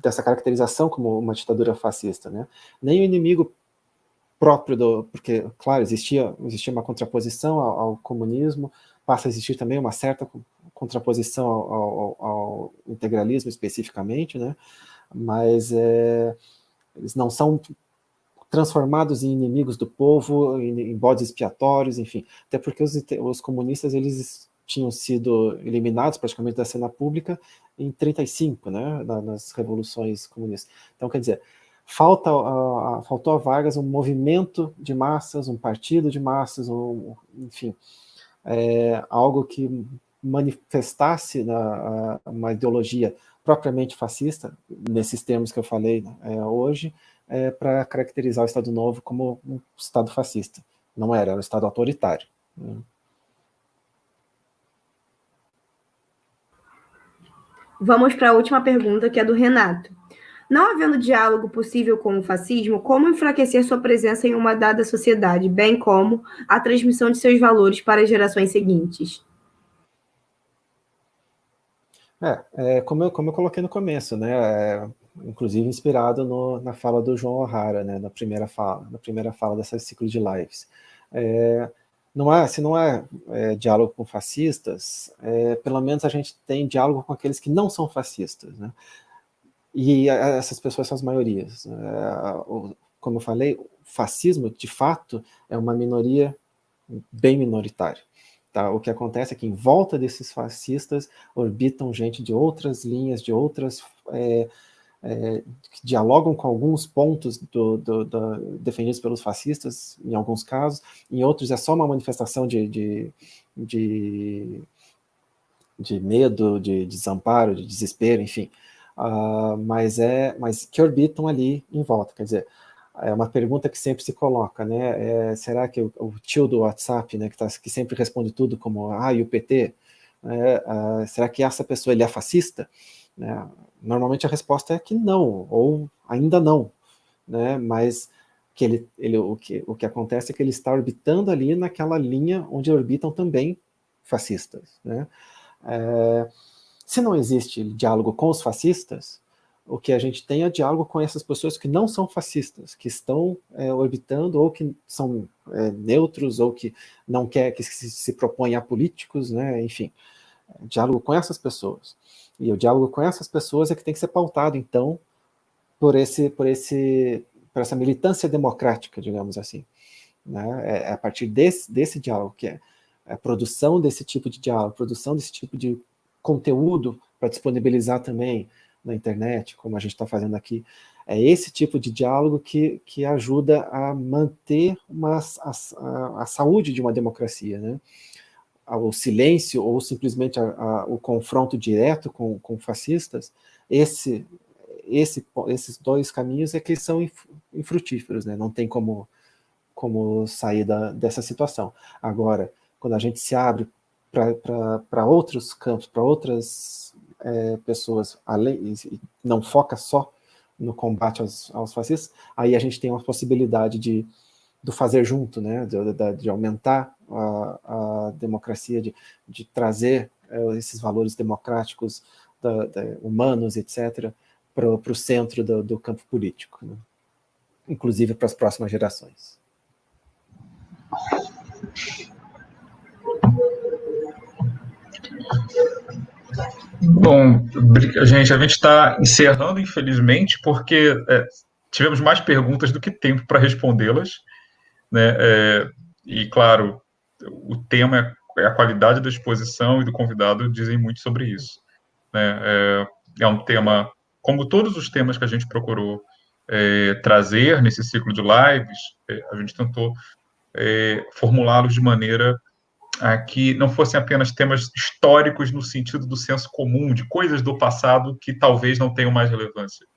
dessa caracterização como uma ditadura fascista, né? Nem o inimigo próprio porque, claro, existia uma contraposição ao comunismo, passa a existir também uma certa contraposição ao integralismo especificamente, né? Mas eles não são transformados em inimigos do povo, em bodes expiatórios, enfim, até porque os comunistas eles tinham sido eliminados praticamente da cena pública em 1935, né, nas revoluções comunistas. Então, quer dizer, faltou a Vargas um movimento de massas, um partido de massas, enfim, algo que manifestasse uma ideologia propriamente fascista, nesses termos que eu falei hoje, para caracterizar o Estado Novo como um Estado fascista. Não era um Estado autoritário. Né? Vamos para a última pergunta, que é do Renato. Não havendo diálogo possível com o fascismo, como enfraquecer sua presença em uma dada sociedade, bem como a transmissão de seus valores para as gerações seguintes? Como eu coloquei no começo, né? Inclusive inspirado na fala do João O'Hara, né? Na primeira fala desse ciclo de lives. Se não é diálogo com fascistas, pelo menos a gente tem diálogo com aqueles que não são fascistas, né? E essas pessoas são as maiorias. Como eu falei, o fascismo, de fato, é uma minoria bem minoritária. Tá? O que acontece é que em volta desses fascistas orbitam gente de outras linhas, de outras que dialogam com alguns pontos defendidos pelos fascistas, em alguns casos, em outros é só uma manifestação de medo, de desamparo, de desespero, enfim, mas que orbitam ali em volta. Quer dizer, é uma pergunta que sempre se coloca, né? Será que o tio do WhatsApp, né, que sempre responde tudo como e o PT, será que essa pessoa ele é fascista? Né? Normalmente a resposta é que não, ou ainda não, né? Mas o que acontece é que ele está orbitando ali naquela linha onde orbitam também fascistas, né? Se não existe diálogo com os fascistas, o que a gente tem é diálogo com essas pessoas que não são fascistas, que estão orbitando ou que são neutros ou que não quer que se propõem a políticos, né? Enfim, diálogo com essas pessoas. E o diálogo com essas pessoas é que tem que ser pautado, então, por essa militância democrática, digamos assim. Né? É a partir desse diálogo, que é a produção desse tipo de diálogo, produção desse tipo de conteúdo para disponibilizar também na internet, como a gente está fazendo aqui. É esse tipo de diálogo que ajuda a manter a saúde de uma democracia, né? O silêncio ou simplesmente o confronto direto com fascistas, esses dois caminhos é que são infrutíferos, né? Não tem como sair dessa situação. Agora, quando a gente se abre para outros campos, para outras pessoas, não foca só no combate aos fascistas, aí a gente tem uma possibilidade do fazer junto, né? de aumentar a democracia, de trazer esses valores democráticos, humanos, etc., para o centro do campo político, né? Inclusive para as próximas gerações. Bom, gente, a gente está encerrando, infelizmente, porque tivemos mais perguntas do que tempo para respondê-las, né? E, claro, o tema, a qualidade da exposição e do convidado dizem muito sobre isso, né? É um tema, como todos os temas que a gente procurou trazer nesse ciclo de lives, a gente tentou formulá-los de maneira a que não fossem apenas temas históricos no sentido do senso comum, de coisas do passado que talvez não tenham mais relevância,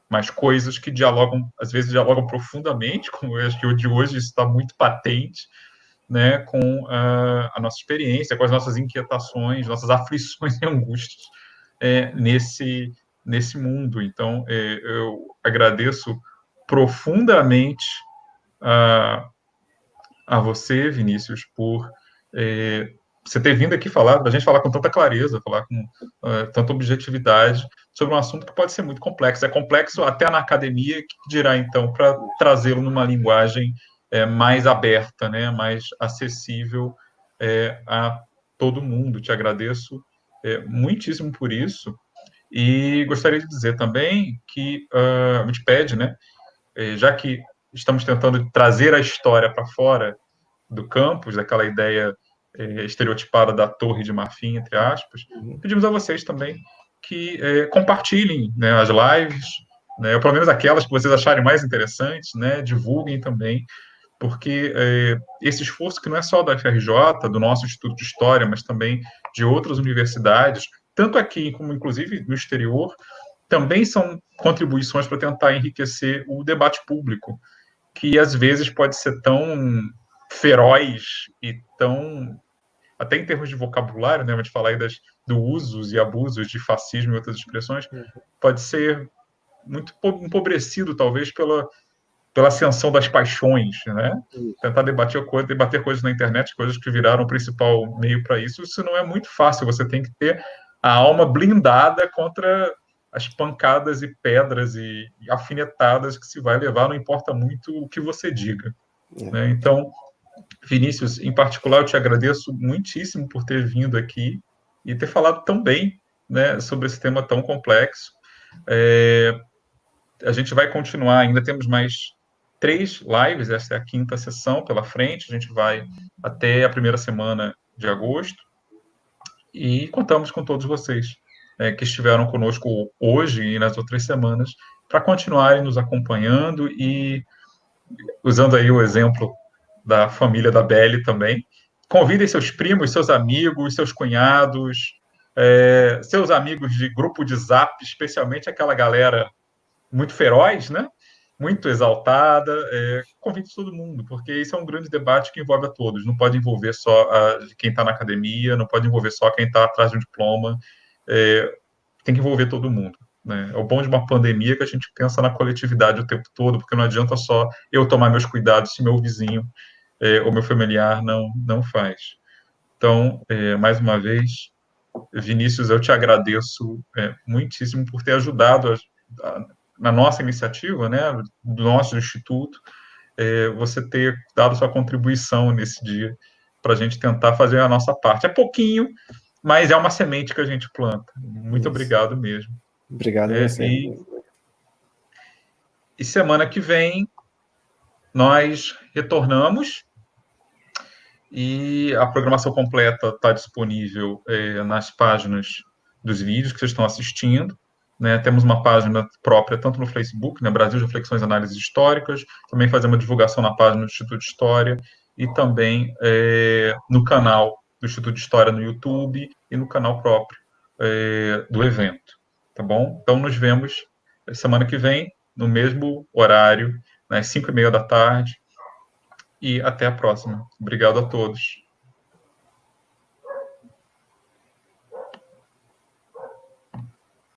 mas coisas que dialogam, às vezes dialogam profundamente, como eu acho que o de hoje isso está muito patente, né, com a nossa experiência, com as nossas inquietações, nossas aflições e angústias nesse mundo. Então, eu agradeço profundamente a você, Vinícius, por você ter vindo aqui falar, a gente falar com tanta clareza, falar com tanta objetividade sobre um assunto que pode ser muito complexo. É complexo até na academia, que dirá, então, para trazê-lo numa linguagem mais aberta, né, mais acessível a todo mundo. Te agradeço muitíssimo por isso. E gostaria de dizer também que a gente pede, né, já que estamos tentando trazer a história para fora do campus, daquela ideia estereotipada da Torre de Marfim, entre aspas, pedimos a vocês também que compartilhem, né, as lives, né, ou pelo menos aquelas que vocês acharem mais interessantes, né, divulguem também, porque esse esforço que não é só da FRJ, do nosso Instituto de História, mas também de outras universidades, tanto aqui como inclusive no exterior, também são contribuições para tentar enriquecer o debate público, que às vezes pode ser tão feroz e tão, até em termos de vocabulário, né, a gente falar aí do usos e abusos de fascismo e outras expressões, pode ser muito empobrecido, talvez, pela ascensão das paixões, né? Tentar debater coisas na internet, coisas que viraram o principal meio para isso, isso não é muito fácil, você tem que ter a alma blindada contra as pancadas e pedras e alfinetadas que se vai levar, não importa muito o que você diga. Né? Então, Vinícius, em particular, eu te agradeço muitíssimo por ter vindo aqui e ter falado tão bem, né, sobre esse tema tão complexo. A gente vai continuar, ainda temos mais 3 lives, essa é a 5ª sessão pela frente, a gente vai até a primeira semana de agosto e contamos com todos vocês que estiveram conosco hoje e nas outras semanas para continuarem nos acompanhando e usando aí o exemplo da família da Belle também. Convidem seus primos, seus amigos, seus cunhados, seus amigos de grupo de Zap, especialmente aquela galera muito feroz, né? Muito exaltada. Convide todo mundo, porque isso é um grande debate que envolve a todos. Não pode envolver só quem está na academia, não pode envolver só quem está atrás de um diploma. Tem que envolver todo mundo. Né? É o bom de uma pandemia que a gente pensa na coletividade o tempo todo, porque não adianta só eu tomar meus cuidados se meu vizinho ou meu familiar não faz. Então, mais uma vez, Vinícius, eu te agradeço muitíssimo por ter ajudado na nossa iniciativa, né, do nosso instituto, você ter dado sua contribuição nesse dia para a gente tentar fazer a nossa parte. É pouquinho, mas é uma semente que a gente planta. Muito obrigado mesmo. Obrigado a você. E semana que vem nós retornamos e a programação completa está disponível nas páginas dos vídeos que vocês estão assistindo. Né? Temos uma página própria tanto no Facebook, né? Brasil de Reflexões e Análises Históricas, também fazemos uma divulgação na página do Instituto de História e também no canal do Instituto de História no YouTube e no canal próprio do evento. Tá bom? Então, nos vemos semana que vem, no mesmo horário, às 5:30 da tarde. E até a próxima. Obrigado a todos.